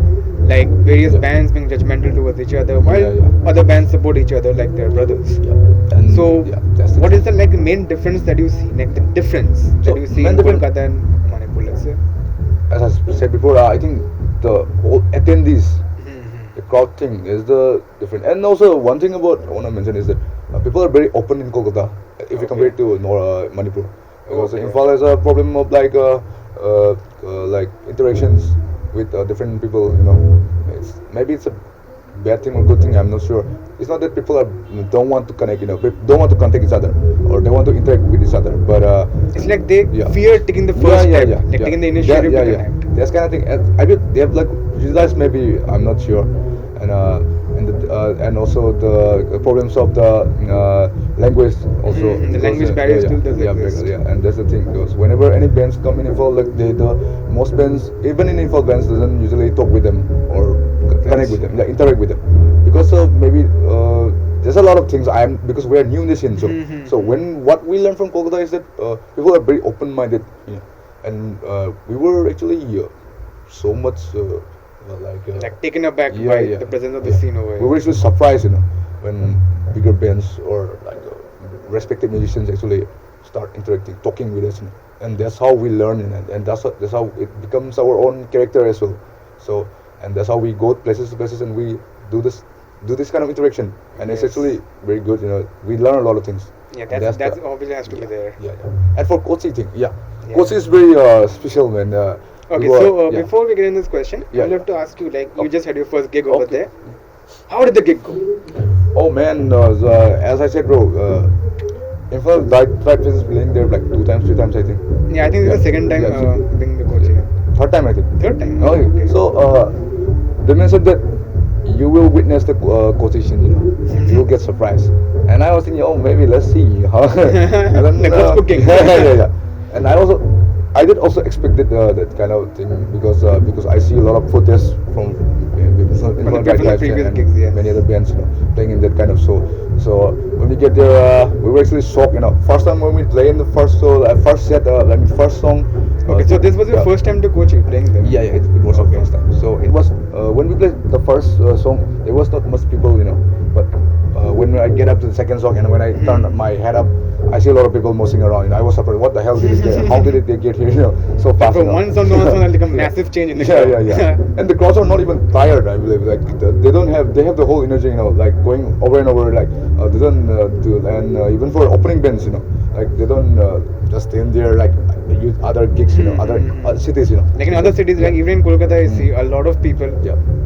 A: Various bands being judgmental towards each other, while other bands support each other like they're brothers.
B: And
A: so what is the main difference that you see, that you see in Kolkata and Manipur, let's say?
B: As I said before, I think the whole attendees, the crowd thing is the different. And also one thing I want to mention is that people are very open in Kolkata if you compare it to Manipur, because Imphal has a problem of interactions with different people. Maybe it's a bad thing or good thing, I'm not sure. It's not that people don't want to connect, don't want to contact each other or they want to interact with each other, but
A: it's like they
B: yeah.
A: fear taking the first step, taking the initiative to connect.
B: That's kind of thing. And I bet they have like realized, maybe, I'm not sure, and also the problems of the language also.
A: The language barrier still does exist.
B: And that's the thing, because whenever any bands come in Info, like the most bands, even in Info, bands doesn't usually talk with them or connect with them, interact with them, because maybe there's a lot of things. Because we're new in this scene, so what we learn from Kolkata is that people are very open-minded, and we were actually so much
A: like taken aback by the presence of the scene over here.
B: We were actually surprised, when bigger bands or like respected musicians actually start interacting, talking with us, and that's how we learn, and that's how it becomes our own character as well. So, and that's how we go places to places, and we do this kind of interaction, and it's actually very good. We learn a lot of things.
A: Yeah, that's obviously has to be there.
B: Yeah. And for Kochi thing, Kochi is very special, man.
A: Okay, so before we get in this question, I'd love to ask you, like, you just had your first gig over there. How did the gig go?
B: Oh man, as I said, bro, in fact, Tribe is playing there like 2 times, 3 times, I think.
A: Yeah, I think it's the second time being the coach.
B: Third time, I think.
A: Third time.
B: Okay. So they mentioned that you will witness the quotation, you will get surprised. And I was thinking, maybe let's see how. And then,
A: cooking.
B: yeah. And I did also expected that kind of thing, because I see a lot of footage from
A: previous gigs,
B: many other bands playing in that kind of show. So when we get there, we were actually shocked. First time when we play in the first show, first set, first song.
A: Okay, so this was your first time to coach you playing there?
B: Yeah, it was our first time. So it was when we played the first song, there was not much people, but when I get up to the second song and when I turn my head up, I see a lot of people mosing around. I was surprised. What the hell did it get? How did they get here? So fast.
A: From one song to one song, there's like a massive change in the crowd.
B: Yeah. And the crowds are not even tired. I believe they have the whole energy. Like going over and over. Like they don't do, and even for opening bands, like they don't just stand there like use other gigs, other cities,
A: Like in other cities, like even in Kolkata, you see a lot of people,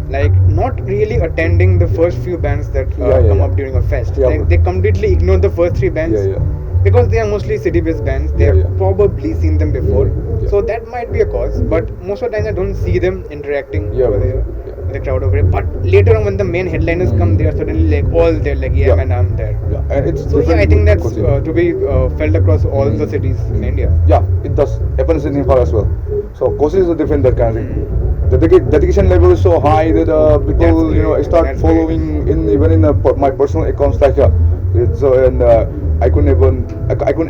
A: like not really attending the first few bands that come up during a fest. Like they completely ignore the first 3 bands. Because they are mostly city-based bands, they have probably seen them before, so that might be a cause. But most of the time, I don't see them interacting over there with the crowd over here. But later on, when the main headliners come, they are suddenly like all there, like man, I'm there.
B: And it's
A: so I think that's to be felt across all the cities in India.
B: Yeah, it does happens in Nepal as well. So Kochi is a different that kind of thing. The dedication level is so high that people start following even in my personal accounts, like I couldn't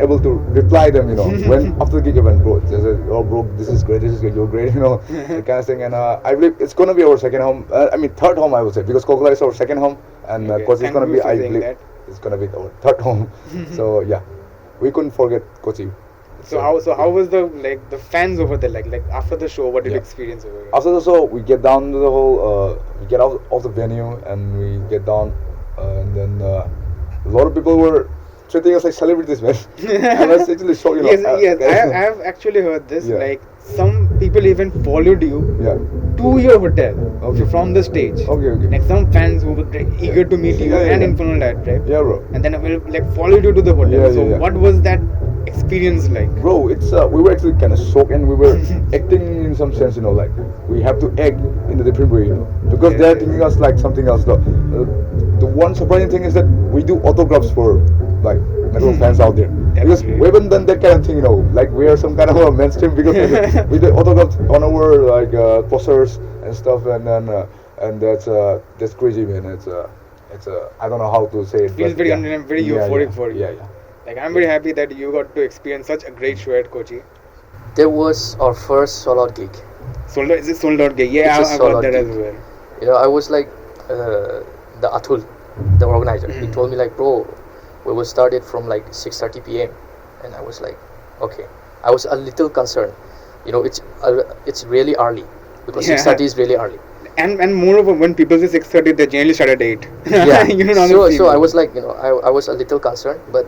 B: able to reply them, when after the gig event, bro, they said, bro, this is great, you're great, that kind of thing. And I believe it's gonna be our second home. Third home, I would say, because Kolkata is our second home, and Kochi is gonna be, I believe, it's gonna be our third home. So yeah, we couldn't forget Kochi.
A: So how was the fans over there, like after the show, what did you experience over here?
B: After the show, we get down to the whole, we get out of the venue and we get down, and then a lot of people were treating us like celebrities, man. I was actually shocked,
A: Yes, I have actually heard this. Like some people even followed you to your hotel from the stage.
B: Okay.
A: Like some fans who were eager to meet you and Infernal Diet, right?
B: Yeah, bro.
A: And then followed you to the hotel. What was that experience like?
B: Bro, it's we were actually kind of shocked, and we were acting in some sense, like we have to act in a different way, because they're thinking us like something else. Though the one surprising thing is that we do autographs for like metal fans out there, because we haven't done that kind of thing, like we are some kind of a mainstream, because we do autographs on our like posters and stuff, and then and that's crazy, man. It's I don't know how to say it.
A: Feels very euphoric for you.
B: Yeah.
A: Like I'm very happy that you got to experience such a great show at Kochi.
D: There was our first sold-out gig.
A: Is it sold-out gig? Yeah, I've got that as well.
D: I was like, the Atul, the organizer, he told me like, bro, we will start it from like 6:30 p.m. And I was like, okay. I was a little concerned. It's really early, because 6:30 is really early.
A: And moreover, when people say 6:30, they generally start at 8.
D: Yeah. So I was like, I was a little concerned, but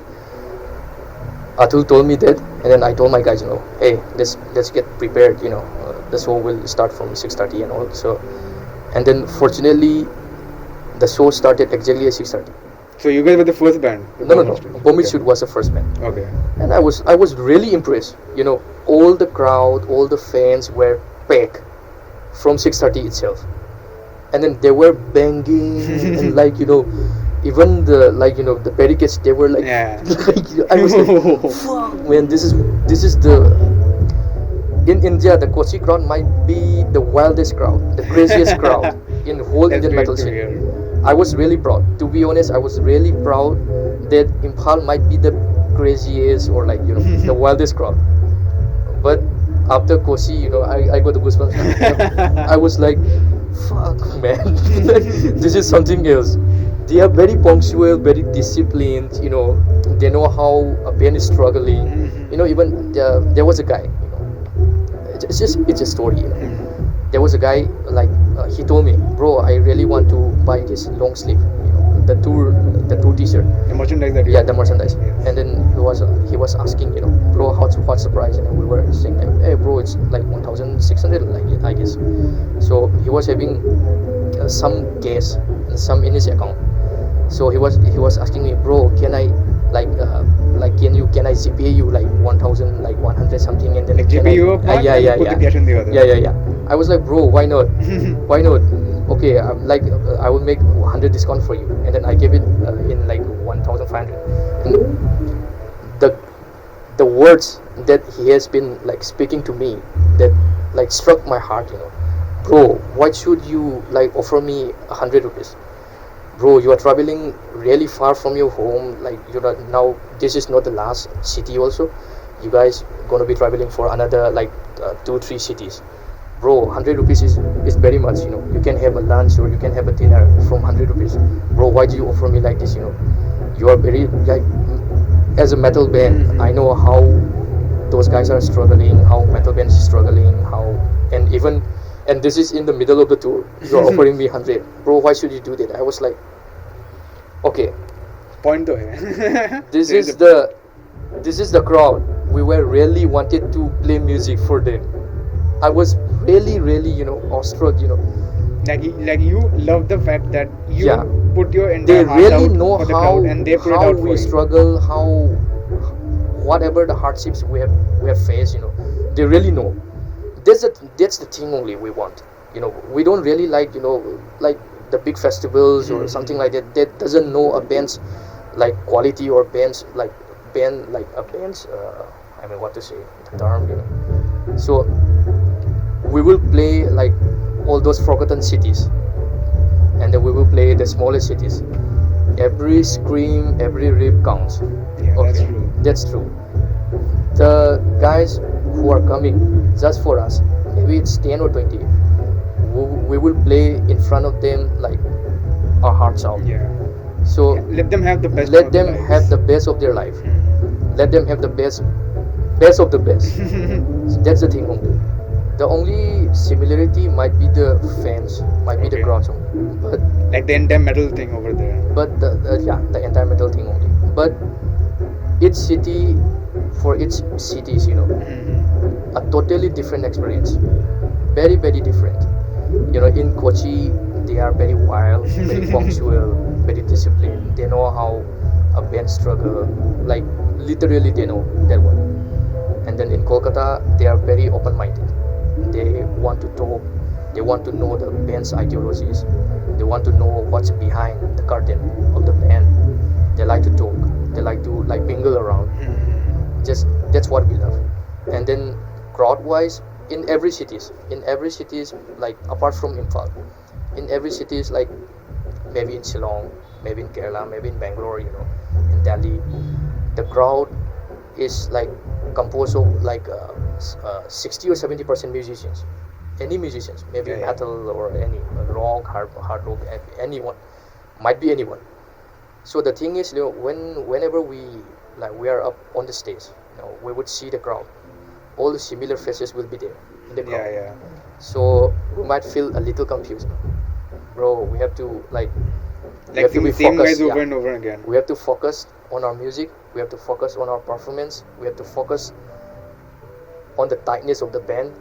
D: Atul told me that, and then I told my guys, hey, let's get prepared. The show will start from 6:30 and all. So, and then fortunately, The show started exactly at 6:30.
A: So you guys were the first band? to
D: No,
A: perform on stage?
D: Bomit
A: Okay.
D: Shoot was the first band.
A: Okay.
D: And I was really impressed. You know, all the crowd, all the fans were packed from 6:30 itself, and then they were banging and like, you know, even the, like, you know, the barricades, they were like,
A: Yeah.
D: like, I was like, fuck, man, this is the, in India, the Kochi crowd might be the wildest crowd, the craziest crowd in the whole
A: That's
D: Indian
A: great
D: metal
A: to
D: scene.
A: hear.
D: I was really proud. To be honest, I was really proud that Imphal might be the craziest or, like, you know, the wildest crowd. But after Kochi, you know, I got the goosebumps. I was like, fuck, man, this is something else. They are very punctual, very disciplined. You know, they know how a band is struggling. You know, even there was a guy. You know, it's a story. You know, there was a guy, like, he told me, bro, I really want to buy this long sleeve. You know, the tour T-shirt.
A: The merchandise that you
D: Yeah, the merchandise.
A: Yeah.
D: And then he was asking, you know, bro, what's the price? And then we were saying, like, hey, bro, it's like 1,600, like, I guess. So he was having some cash and some in his account. So he was asking me, bro, can I can I GPay you like 1,000, like 100 something, and then
A: Like
D: can
A: GPay
D: I-
A: you a part
D: yeah,
A: and
D: yeah,
A: put
D: yeah.
A: the cash in the other.
D: Yeah. I was like, bro, why not? Why not? Okay, I will make 100 discount for you, and then I gave it in like 1,500. And the words that he has been like speaking to me, that like struck my heart. You know, bro, why should you like offer me 100 rupees? Bro, you are traveling really far from your home. Like, you know, now this is not the last city. Also, you guys gonna be traveling for another like 2-3 cities. Bro, 100 rupees is very much. You know, you can have a lunch or you can have a dinner from 100 rupees. Bro, why do you offer me like this? You know, you are very, like, as a metal band, I know how those guys are struggling, how metal bands is struggling, how, and this is in the middle of the tour. You're offering me 100. Bro, why should you do that? I was like, okay,
A: Point though hai.
D: this is the crowd. We were really wanted to play music for them. I was really, you know, awestruck, you know.
A: like you love the fact that you
D: Yeah.
A: put your
D: They
A: entire heart
D: really
A: out
D: know
A: for the
D: how
A: crowd and they put it out
D: we
A: for you.
D: struggle, how whatever the hardships we have faced, you know. They really know. That's the thing only we want. You know, we don't really like, you know, like the big festivals or something like that. That doesn't know a band's like quality or band's like I mean, what to say, the term, you know. So we will play like all those forgotten cities, and then we will play the smallest cities. Every scream, every rip counts.
A: Yeah, that's true.
D: That's true. The guys who are coming just for us, maybe it's 10 or 20, we will play in front of them like our hearts out.
A: Yeah.
D: So
A: Let them have the best.
D: let
A: of their
D: them
A: lives.
D: have the best of their life. Let them have the best of the best. So that's the thing only. The only similarity might be the fans, might be the
A: Okay.
D: crowds only. But
A: Like the entire metal thing over there.
D: the entire metal thing only. But each city, for each cities, you know, a totally different experience. Very, very different. You know, in Kochi, they are very wild, very punctual, very disciplined. They know how a band struggle. Like, literally, they know that one. And then in Kolkata, they are very open-minded. They want to talk. They want to know the band's ideologies. They want to know what's behind the curtain of the band. They like to talk. They like to like mingle around. Just that's what we love. And then crowd-wise, in every cities, like apart from Imphal, in every cities, like maybe in Shillong, maybe in Kerala, maybe in Bangalore, you know, in Delhi, the crowd is like composed of like 60 or 70% musicians. Any musicians, maybe
A: Yeah.
D: metal or any rock, hard rock, anyone, might be anyone. So the thing is, you know, whenever we are up on the stage, you know, we would see the crowd. All the similar faces will be there in the crowd.
A: Yeah.
D: So we might feel a little confused, bro. We have to we
A: Like
D: have to
A: the
D: be
A: same
D: focused.
A: guys over
D: Yeah.
A: and over again.
D: We have to focus on our music. We have to focus on our performance. We have to focus on the tightness of the band,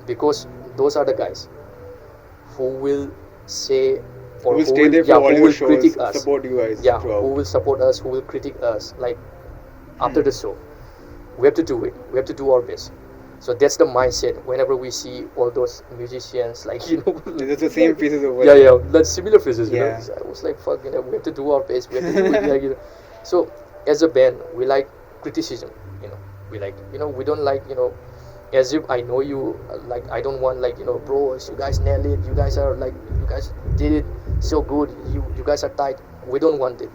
D: because those are the guys who will say
A: Who will stay there for all
D: who
A: your
D: will
A: shows,
D: critique us.
A: support you guys
D: Yeah,
A: throughout.
D: who will support us, who will critique us. Like after the show, we have to do it. We have to do our best. So that's the mindset. Whenever we see all those musicians, like
A: It's the same faces over
D: yeah,
A: there.
D: yeah, like similar faces.
A: Yeah.
D: So I was like, fuck, we have to do our best. We have to do it. Like, So as a band, we like criticism. We like, we don't like, as if I know you. Like I don't want like, bro, you guys nailed it. You guys are like, you guys did it so good. You guys are tight. We don't want it.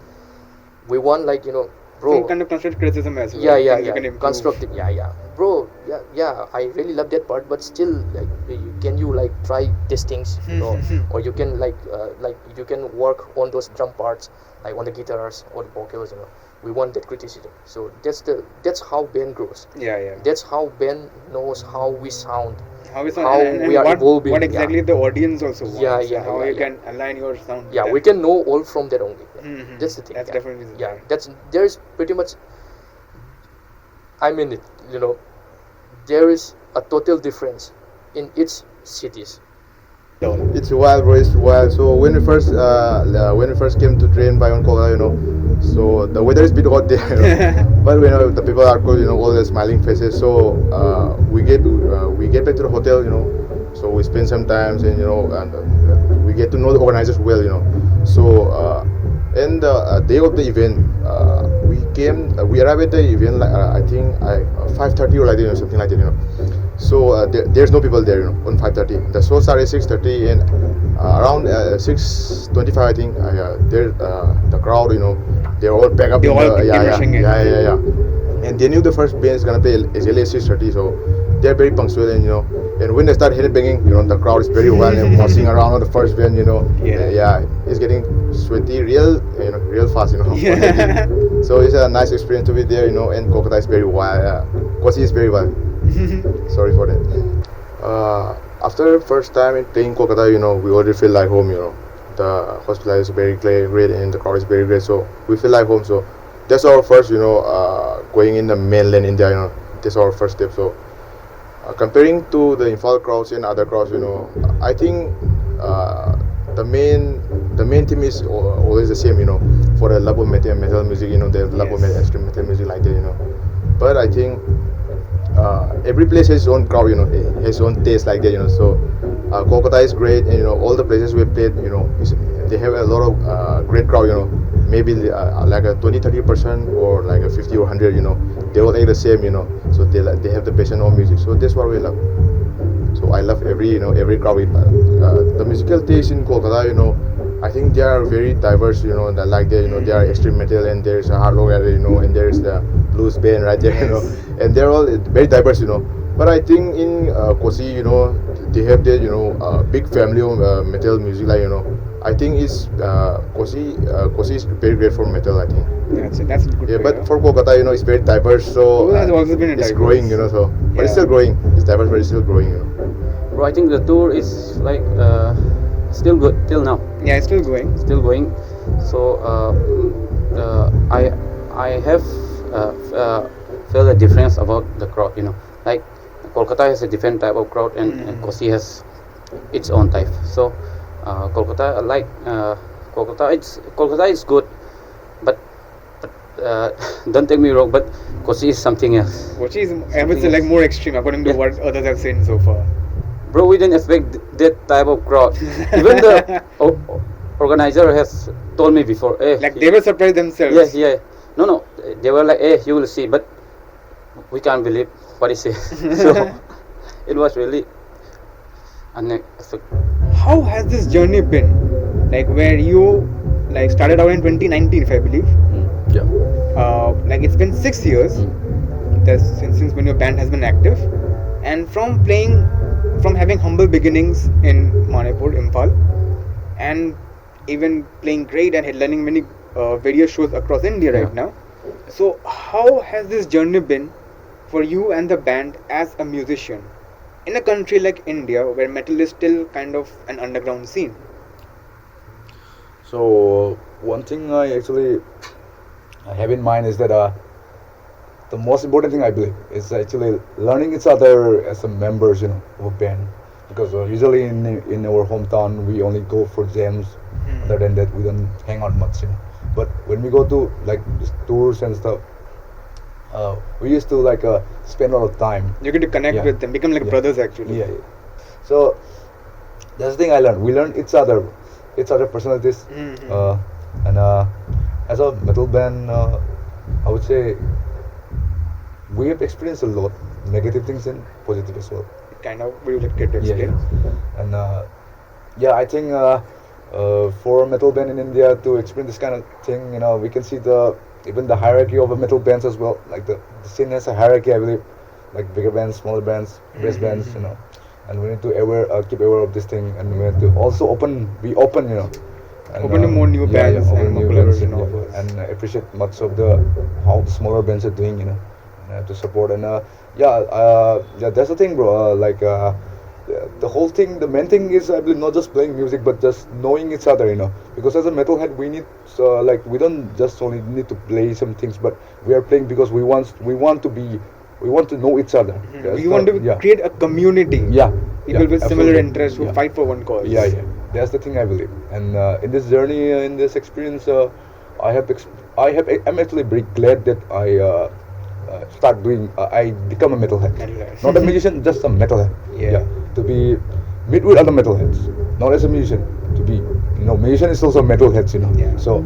D: We want like, bro.
A: Some kind of constructive criticism as well.
D: Yeah,
A: Things you can
D: yeah.
A: improve.
D: Constructive, yeah. Bro, yeah. I really love that part, but still, like, can you like try these things, or you can like you can work on those drum parts, like on the guitars or the vocals, We want that criticism. So that's how band grows.
A: Yeah.
D: That's how band knows how we sound.
A: How is
D: How
A: and
D: we are evolving,
A: what exactly
D: yeah.
A: the audience also wants.
D: Yeah,
A: and how you
D: yeah.
A: can align your sound.
D: Yeah,
A: with
D: we
A: them.
D: can know all from that only.
A: Mhm.
D: That's the thing.
A: That's
D: yeah.
A: definitely the
D: Yeah,
A: thing.
D: there's pretty much. I mean it. There is a total difference in each cities.
C: It's wild, bro. It's wild. So when we first came to train by on Kolkata, so the weather is a bit hot there, but the people are cool, all the smiling faces. So we get back to the hotel, so we spend some time and and we get to know the organizers well, So and the day of the event, we arrived at the event like I think 5:30 or like something like that, So there's no people there, on 5:30. The show started 6:30, and around 6:25, I think. There, the crowd, they're all packed up.
A: They all
C: the,
A: came rushing in.
C: yeah. And they knew the first band is gonna play exactly at 6:30, so they're very punctual, and when they start headbanging, the crowd is very wild and mossing around on the first band,
A: Yeah.
C: It's getting sweaty real fast,
A: Yeah.
C: So it's a nice experience to be there, and Kolkata is very wild. Kosi is very wild. Sorry for that. After first time in playing Kolkata, we already feel like home. The hospital is very great and the crowd is very great, so we feel like home. So that's our first, going in the mainland India. That's our first step. So comparing to the Imphal crowds and other crowds, I think the main theme is always the same. For the love of metal music, the love of
A: Yes.
C: extreme metal music like that. But I think. Every place has its own crowd, has its own taste like that, So Kolkata is great, and all the places we played, they have a lot of great crowd, Maybe like a 20-30% or like a 50 or 100, They all like the same, So they have the passion of music. So that's what we love. So I love every crowd. The musical taste in Kolkata, I think they are very diverse, like they, they are extreme metal, and there's a hard rock, and there's the blues band right there, and they're all very diverse, But I think in Kosi, they have that, big family of metal music, like, I think it's Kosi is very great for metal, I think.
A: That's good.
C: Yeah,
A: to
C: but
A: hear.
C: for Kolkata, it's very diverse, so
A: Kolkata has also been
C: it's
A: diverse.
C: growing, so but it's
A: Yeah.
C: still growing. It's diverse, but it's still growing,
E: Bro, I think the tour is like still good till now.
A: Yeah, it's still going.
E: Still going. So I have felt a difference about the crowd. Like Kolkata has a different type of crowd, and Kosi has its own type. So Kolkata Kolkata is good, but don't take me wrong, but Kosi is something else.
A: Which is, I would say, like more extreme according to
E: Yeah.
A: what others have seen so far.
E: Bro, we didn't expect that type of crowd. Even the organizer has told me before. Hey,
A: Like they were surprised themselves.
E: yeah. No. They were like, hey, you will see, but we can't believe what he says. So it was really unexpected.
A: How has this journey been? Like where you like started out in 2019, if I believe.
E: Yeah.
A: Like it's been 6 years. That's since when your band has been active, and from having humble beginnings in Manipur, Imphal, and even playing great and headlining many various shows across India right now. So how has this journey been for you and the band as a musician in a country like India where metal is still kind of an underground scene?
B: So one thing I have in mind is that the most important thing I believe is actually learning each other as a members, of a band. because usually in our hometown we only go for jams. Other than that, we don't hang out much, you know. But when we go to like just tours and stuff, we used to like spend a lot of time.
A: You get to connect
B: Yeah.
A: with them, become like
B: Yeah.
A: brothers actually.
B: Yeah, yeah. So that's the thing I learned. We learned each other personalities, and as a metal band, I would say we have experienced a lot negative things and positive as well.
A: Kind of. Would you like to explain?
B: And yeah, I think for a metal band in India to experience this kind of thing, you know, we can see even the hierarchy of a metal bands as well. Like the scene has a hierarchy, I believe, like bigger bands, smaller bands, best bands, you know. And we need to keep aware of this thing, and we need to also be open, you know. And,
A: Open to more new bands
B: open
A: and more
B: new bands,
A: collaboration
B: yeah,
A: offers.
B: and appreciate much of how the smaller bands are doing, you know. And I have to support and yeah, that's the thing, bro. The whole thing, the main thing is I believe not just playing music but just knowing each other, you know. Because as a metalhead, we need we don't just only need to play some things, but we are playing because we want to know each other.
A: We want to create a community.
B: Yeah.
A: People
B: yeah,
A: with similar
B: absolutely.
A: interests who
B: Yeah.
A: fight for one cause.
B: Yeah, yeah. That's the thing I believe. And in this journey, in this experience, I'm actually very glad that I become a metalhead.
A: Metalhead.
B: Not a musician, just a metalhead.
A: Yeah.
B: To meet with other metalheads, not as a musician. To be, musician is also metalheads, you know.
A: Yeah.
B: So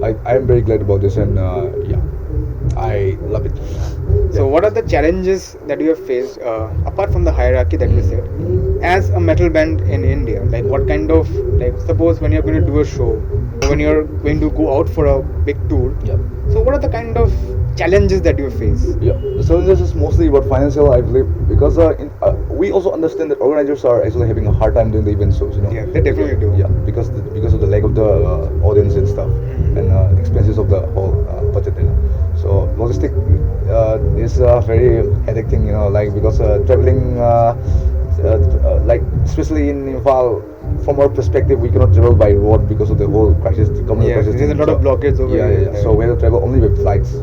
B: I am very glad about this, and yeah, I love it.
A: So what are the challenges that you have faced apart from the hierarchy that you said as a metal band in India? Like what kind of, like suppose when you're going to do a show, when you're going to go out for a big tour,
B: Yeah.
A: so what are the kind of challenges that you face?
B: Yeah, so this is mostly about financial, I believe, because we also understand that organizers are actually having a hard time doing the event shows, you know.
A: Yeah, they definitely do.
B: Yeah, because of the lack of the audience and stuff, and expenses of the whole budget, you know. So logistic is a very headache thing, you know, like because traveling, like especially in Imphal, from our perspective, we cannot travel by road because of the whole crisis, the communal
A: Yeah,
B: crisis.
A: there's a
B: thing.
A: lot of blockades over
B: Yeah,
A: here.
B: yeah, yeah. So we have to travel only with flights.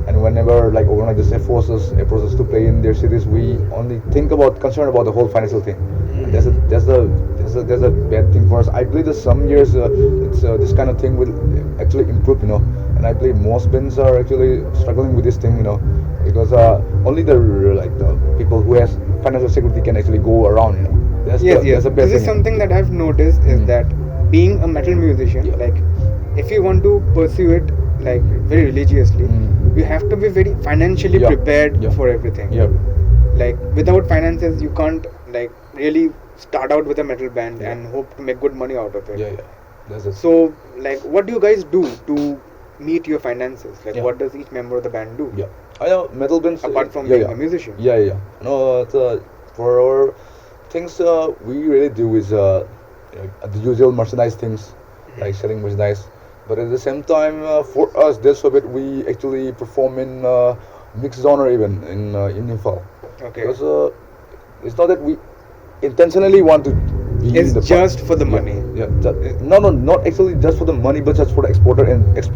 B: And whenever like organizers approach us to play in their cities, we only concerned about the whole financial thing. And that's a bad thing for us. I believe that some years this kind of thing will actually improve, you know. And I believe most bands are actually struggling with this thing, you know, because only the people who has financial security can actually go around, you know. That's
A: Yes.
B: a bad
A: This is
B: thing.
A: something that I've noticed is that being a metal musician,
B: Yeah.
A: like if you want to pursue it like very religiously, you have to be very financially
B: Yeah.
A: prepared
B: Yeah.
A: for everything.
B: Yeah.
A: Like without finances, you can't like really start out with a metal band
B: Yeah.
A: and hope to make good money out of it.
B: Yeah, yeah. That's it.
A: So like, what do you guys do to meet your finances? Like,
B: Yeah.
A: what does each member of the band do?
B: Yeah, I know metal bands.
A: Apart from
B: yeah,
A: being
B: yeah.
A: a musician.
B: Yeah, yeah. No, for our things, we really do is the usual merchandise things, like selling merchandise. But at the same time, for us, that's a bit we actually perform in mixed genre even in Imphal.
A: Okay.
B: Because it's not that we intentionally want to be
A: It's
B: in the
A: just for the
B: Yeah,
A: money.
B: Yeah. No, not actually just for the money, but just for the exposure and just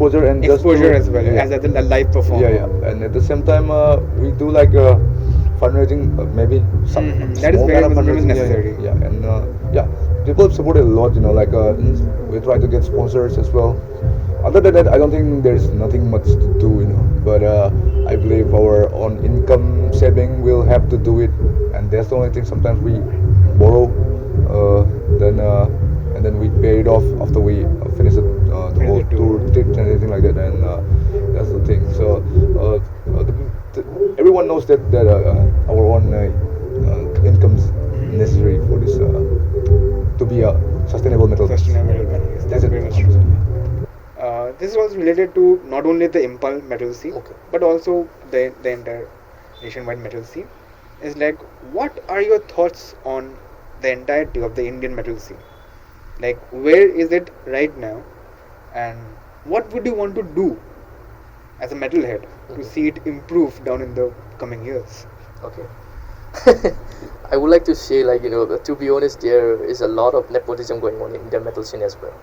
A: Exposure
B: to-
A: as well
B: yeah.
A: as a live performer.
B: Yeah, yeah, and at the same time, we do like fundraising, maybe some
A: That is
B: small
A: very
B: kind of
A: much
B: fundraising.
A: necessary.
B: Yeah, and yeah, people have supported a lot. You know, like we try to get sponsors as well. Other than that, I don't think there's nothing much to do. You know, but I believe our own income saving will have to do it, and that's the only thing. Sometimes we borrow, and then we pay it off after we finish the whole tour trips and anything like that, and that's the thing. So everyone knows that our own incomes necessary for this to be a sustainable metal.
A: Sustainable band. Yes, that's very much true. This was related to not only the Impal metal scene,
D: Okay.
A: but also the entire nationwide metal scene. Is like, what are your thoughts on the entirety of the Indian metal scene? Like, where is it right now, and what would you want to do as a metalhead to see it improve down in the coming years?
D: Okay. I would like to say, like, to be honest, there is a lot of nepotism going on in the metal scene as well.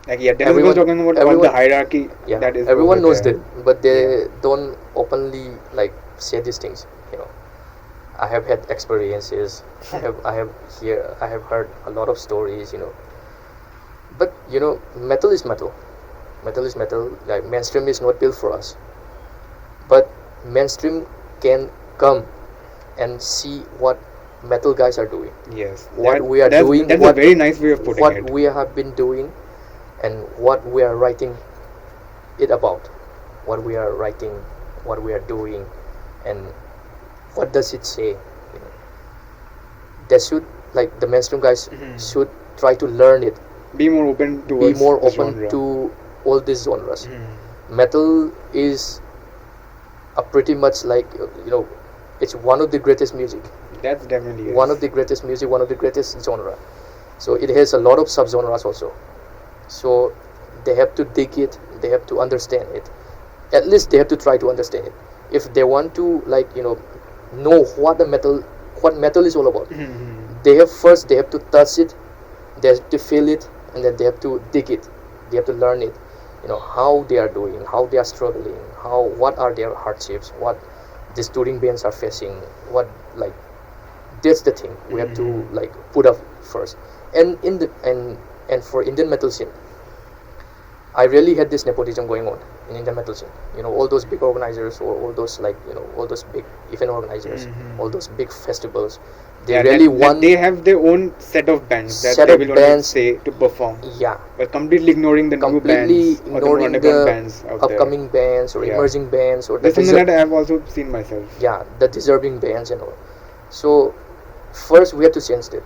A: Like, yeah, Dennis was talking about all the hierarchy
D: Yeah,
A: that is
D: everyone
A: over
D: knows
A: there.
D: that, but they don't openly like say these things. I have had experiences. I have heard a lot of stories, But metal is metal. Metal is metal. Like mainstream is not built for us. But mainstream can come and see what metal guys are doing.
A: Yes.
D: What we are doing.
A: That's a very nice way of putting
D: what
A: it.
D: we have been doing, and what we are writing it about. What we are writing, what we are doing, and what does it say? They should, like the mainstream guys, should try to learn it.
A: Be more open towards
D: Be more
A: the
D: open
A: genre.
D: to all these genres. Metal is a pretty much like it's one of the greatest music.
A: That's definitely
D: One of the greatest music, one of the greatest genre. So it has a lot of sub-genres also. So they have to dig it. They have to understand it. At least they have to try to understand it. If they want to know what metal is all about, they have to touch it. They have to feel it, and then they have to dig it. They have to learn it. How they are doing, how they are struggling, what are their hardships, what these touring bands are facing, that's the thing we have to put up first. And and for Indian metal scene, I really had this nepotism going on in Indian metal scene. All those big organizers, or all those all those big event organizers, all those big festivals, they really want.
A: They have their own set of bands that they will only say to perform.
D: Yeah.
A: But completely ignoring the new bands or the underground bands out
D: upcoming bands or emerging bands or
A: that's something that I have also seen myself.
D: Yeah, the deserving bands and all. So first we have to change that.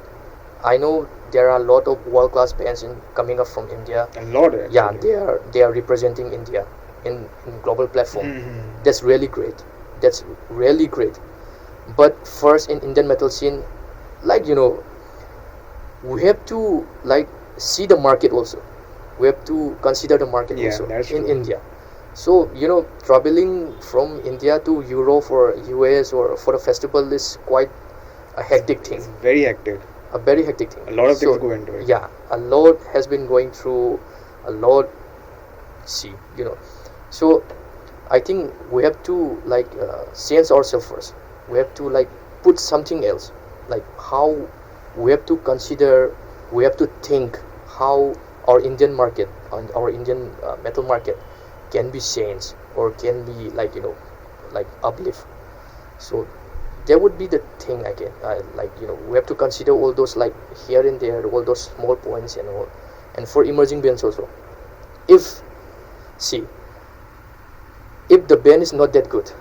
D: I know there are a lot of world-class bands coming up from India.
A: A lot, actually.
D: Yeah, they are representing India in global platform. That's really great. That's really great. But first in Indian metal scene, we have to see the market also. We have to consider the market also in India. So traveling from India to Europe or US or for a festival is quite a hectic thing.
A: It's very hectic.
D: A very hectic thing.
A: A lot of things go into it.
D: Yeah, a lot has been going through. A lot. So I think we have to change ourselves first. We have to put something else. How we have to consider. We have to think how our Indian market and our Indian metal market can be changed or can be uplift. So that would be the thing again. We have to consider all those here and there, all those small points and all. And for emerging bands also, if the band is not that good,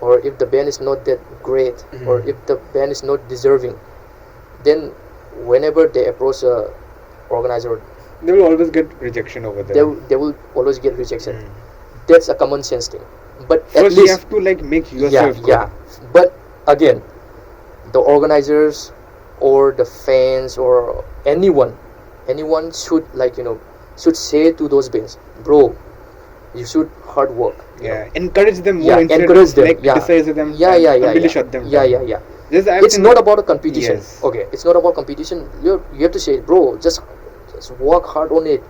D: or if the band is not that great, or if the band is not deserving, then whenever they approach a organizer,
A: they will always get rejection over there.
D: They will always get rejection. That's a common sense thing. But
A: first
D: at least
A: you have to make yourself good.
D: Yeah. But again, the organizers or the fans or anyone should should say to those bands, bro, you should hard work.
A: Encourage them more instead
D: encourage them.
A: criticize them. Completely shut them down.
D: Yeah. It's not about a competition. Yes. Okay, it's not about competition. You have to say, bro, just work hard on it.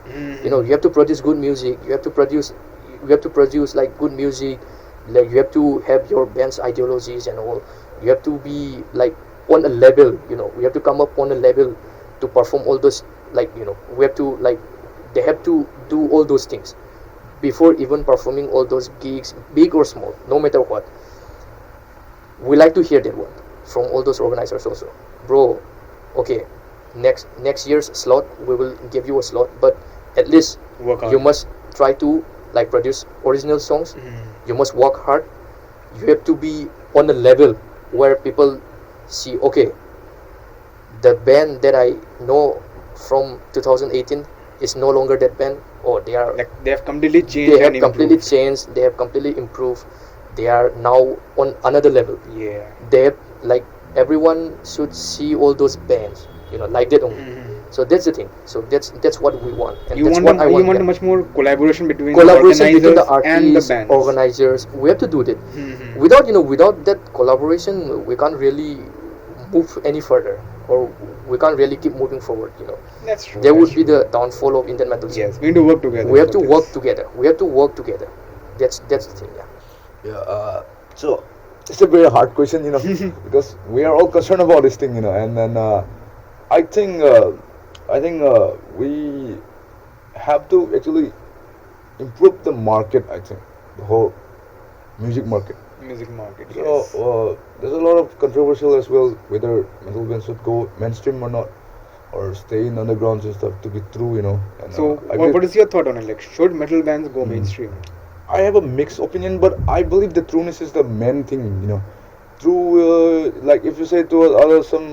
D: You have to produce good music. You have to produce good music. You have to have your band's ideologies and all. You have to be on a level. We have to come up on a level to perform all those. We have to they have to do all those things before even performing all those gigs, big or small, no matter what. We like to hear that one from all those organizers also. Bro, okay, next year's slot we will give you a slot, but at least you must try to produce original songs. You must work hard. You have to be on a level where people see, okay, the band that I know from 2018 is no longer that band, or they are
A: they have completely changed.
D: They have completely changed. They have completely improved. They are now on another level.
A: Yeah.
D: They have, everyone should see all those bands, like that only. So that's the thing. So that's what we want, and that's what I want.
A: You want much more collaboration between
D: the artists
A: and the bands.
D: Organizers. We have to do that. Without that collaboration, we can't really move any further, or we can't really keep moving forward.
A: That's true.
D: There would be the downfall of Indian metal scene.
A: Yes, we need to work together.
D: We have to work together. We have to work together. That's the thing. Yeah.
B: Yeah. So it's a very hard question, because we are all concerned about this thing, and then I think we have to actually improve the market. I think the whole music market.
A: Music market.
B: So
A: Yes.
B: there's a lot of controversial as well whether metal bands should go mainstream or not, or stay in undergrounds and stuff. To be true, And,
A: So,
B: I
A: what is your thought on it? Like, should metal bands go mainstream?
B: I have a mixed opinion, but I believe the trueness is the main thing, True, like if you say to other some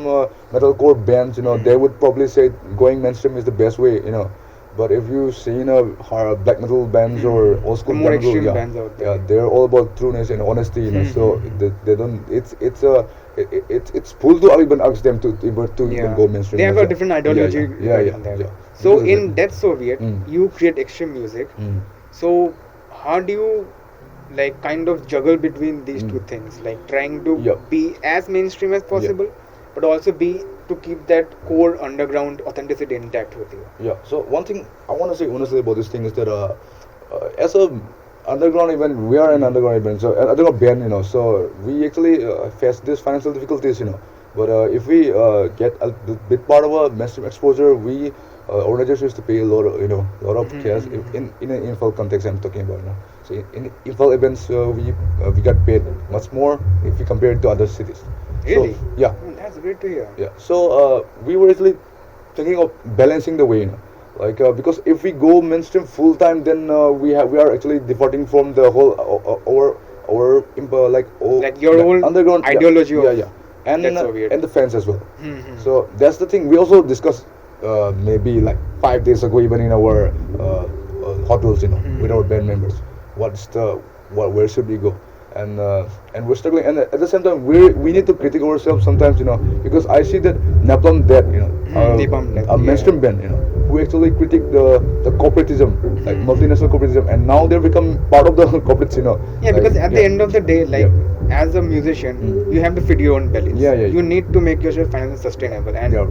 B: metalcore bands, they would probably say going mainstream is the best way, But if you see black metal bands or old school
A: The more
B: black metal,
A: extreme bands out there.
B: yeah, they're all about trueness and honesty, So they don't. It's fool to even ask them to even go mainstream.
A: They have
B: Yeah.
A: a different ideology.
B: Yeah.
A: on that.
B: Yeah.
A: So,
B: Because
A: in Death Soviet, you create extreme music. So, how do you kind of juggle between these two things, like trying to
B: Yeah.
A: be as mainstream as possible, but also be to keep that core underground authenticity intact with you?
B: Yeah. So one thing I want to say honestly about this thing is that as a underground event, we are an underground event, so underground band, so we actually face these financial difficulties, But if we get a bit part of a mainstream exposure, we organizers used to pay a lot of cash in an info context. I'm talking about, So in info events, we got paid much more if we compare it to other cities.
A: Really?
B: So, yeah.
A: Oh, that's great to hear.
B: Yeah. So we were actually thinking of balancing the way, because if we go mainstream full time, then we are actually departing from the whole
A: Like your whole
B: underground
A: ideology of
B: yeah. And
A: That's so weird.
B: and the fans as well. So that's the thing. We also discussed maybe like 5 days ago, even in our hotels, with our band members. Where should we go? And we're struggling, and at the same time we need to critique ourselves sometimes, because I see that Napalm Death,
A: Napalm Death,
B: a mainstream band, who actually critique the corporatism, like multinational corporatism, and now they've become part of the corporates,
A: Yeah, because at the end of the day,
B: Yeah.
A: as a musician, you have to feed your own belly.
B: Yeah.
A: You need to make yourself financially sustainable, and
B: Yeah.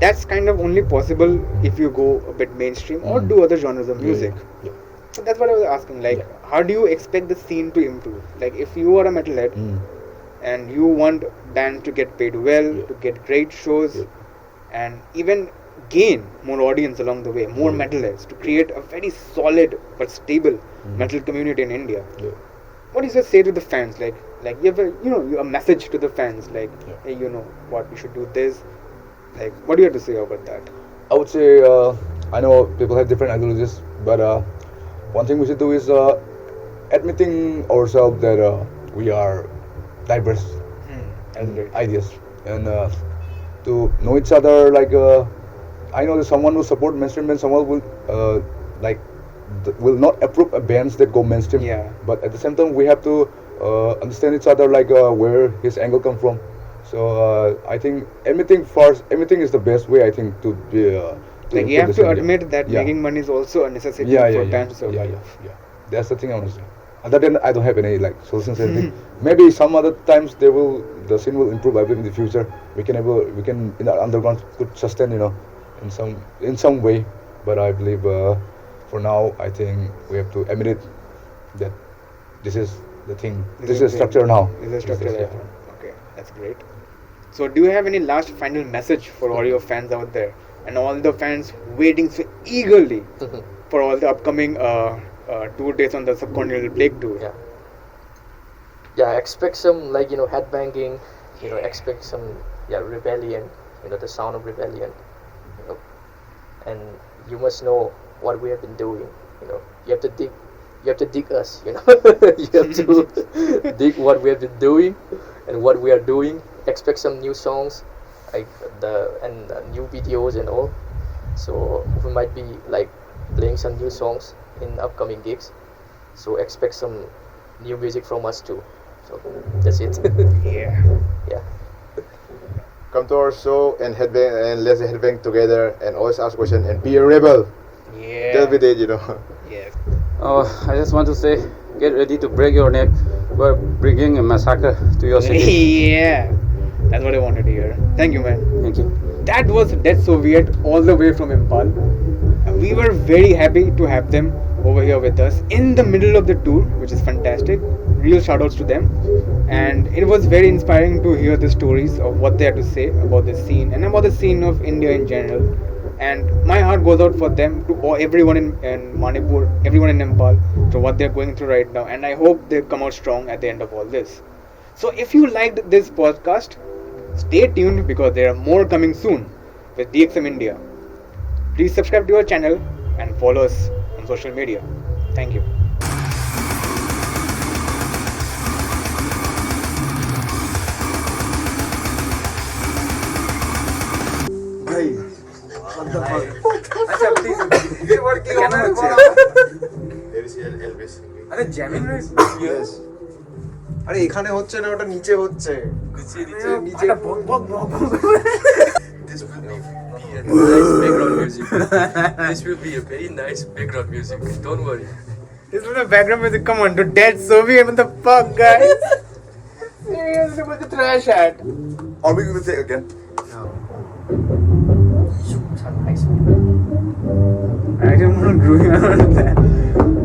A: that's kind of only possible if you go a bit mainstream or do other genres of music.
B: Yeah.
A: So that's what I was asking. Like, how do you expect the scene to improve? Like, if you are a metalhead and you want band to get paid well, to get great shows, and even gain more audience along the way, more metalheads, to create a very solid but stable metal community in India. What do you just say to the fans? Like you have a message to the fans, like, hey, what, we should do this. Like, what do you have to say about that?
B: I would say I know people have different ideologies, but one thing we should do is admitting ourselves that we are diverse and ideas, and to know each other. Like I know that someone will support mainstream and someone will will not approve bands that go mainstream.
A: Yeah.
B: But at the same time, we have to understand each other, like where his angle come from. So I think admitting is the best way, I think, to be.
A: Like, you have to admit that making money is also a necessity for bands to survive.
B: Yeah. That's the thing I want to say. Other than I don't have any solutions or anything. Maybe some other times the scene will improve. I believe in the future we can in the underground could sustain, in some way. But I believe for now, I think we have to admit it that this is the thing. This is the structure now.
A: This is the structure. Okay, that's great. So, do you have any last final message for all your fans out there and all the fans waiting so eagerly for all the upcoming tour dates on the Subcontinental Plague Tour?
D: Yeah, expect some headbanging, expect some rebellion, the sound of rebellion, and you must know what we have been doing. You have to dig us. You have to dig what we have been doing and what we are doing. Expect some new songs, like new videos and all. So we might be playing some new songs in upcoming gigs. So expect some new music from us too. So that's it. Yeah.
C: Come to our show and headbang, and let's headbang together and always ask questions and be a rebel.
A: Yeah.
C: That'll be it,
A: Yeah.
E: I just want to say, get ready to break your neck. We're bringing a massacre to your city.
A: Yeah. That's what I wanted to hear. Thank you, man.
E: Thank you.
A: That was Death Soviet all the way from Impal. We were very happy to have them over here with us in the middle of the tour, which is fantastic. Real shout outs to them. And it was very inspiring to hear the stories of what they had to say about the scene and about the scene of India in general. And my heart goes out for them, to everyone in Manipur, everyone in Nepal, for what they're going through right now. And I hope they come out strong at the end of all this. So if you liked this podcast, stay tuned because there are more coming soon with DXM India. Please subscribe to our channel and follow us on social media. Thank you.
F: আরে jamming yes আরে এখানে হচ্ছে না ওটা নিচে হচ্ছে নিচে বক বক বক
D: This will be a nice background music. This will be a very nice background music. Don't worry.
A: This is the background music. Come on, to Dead Soviet. What the fuck, guys? Seriously, what the trash at?
F: Or we will take again.
A: I don't want to do that.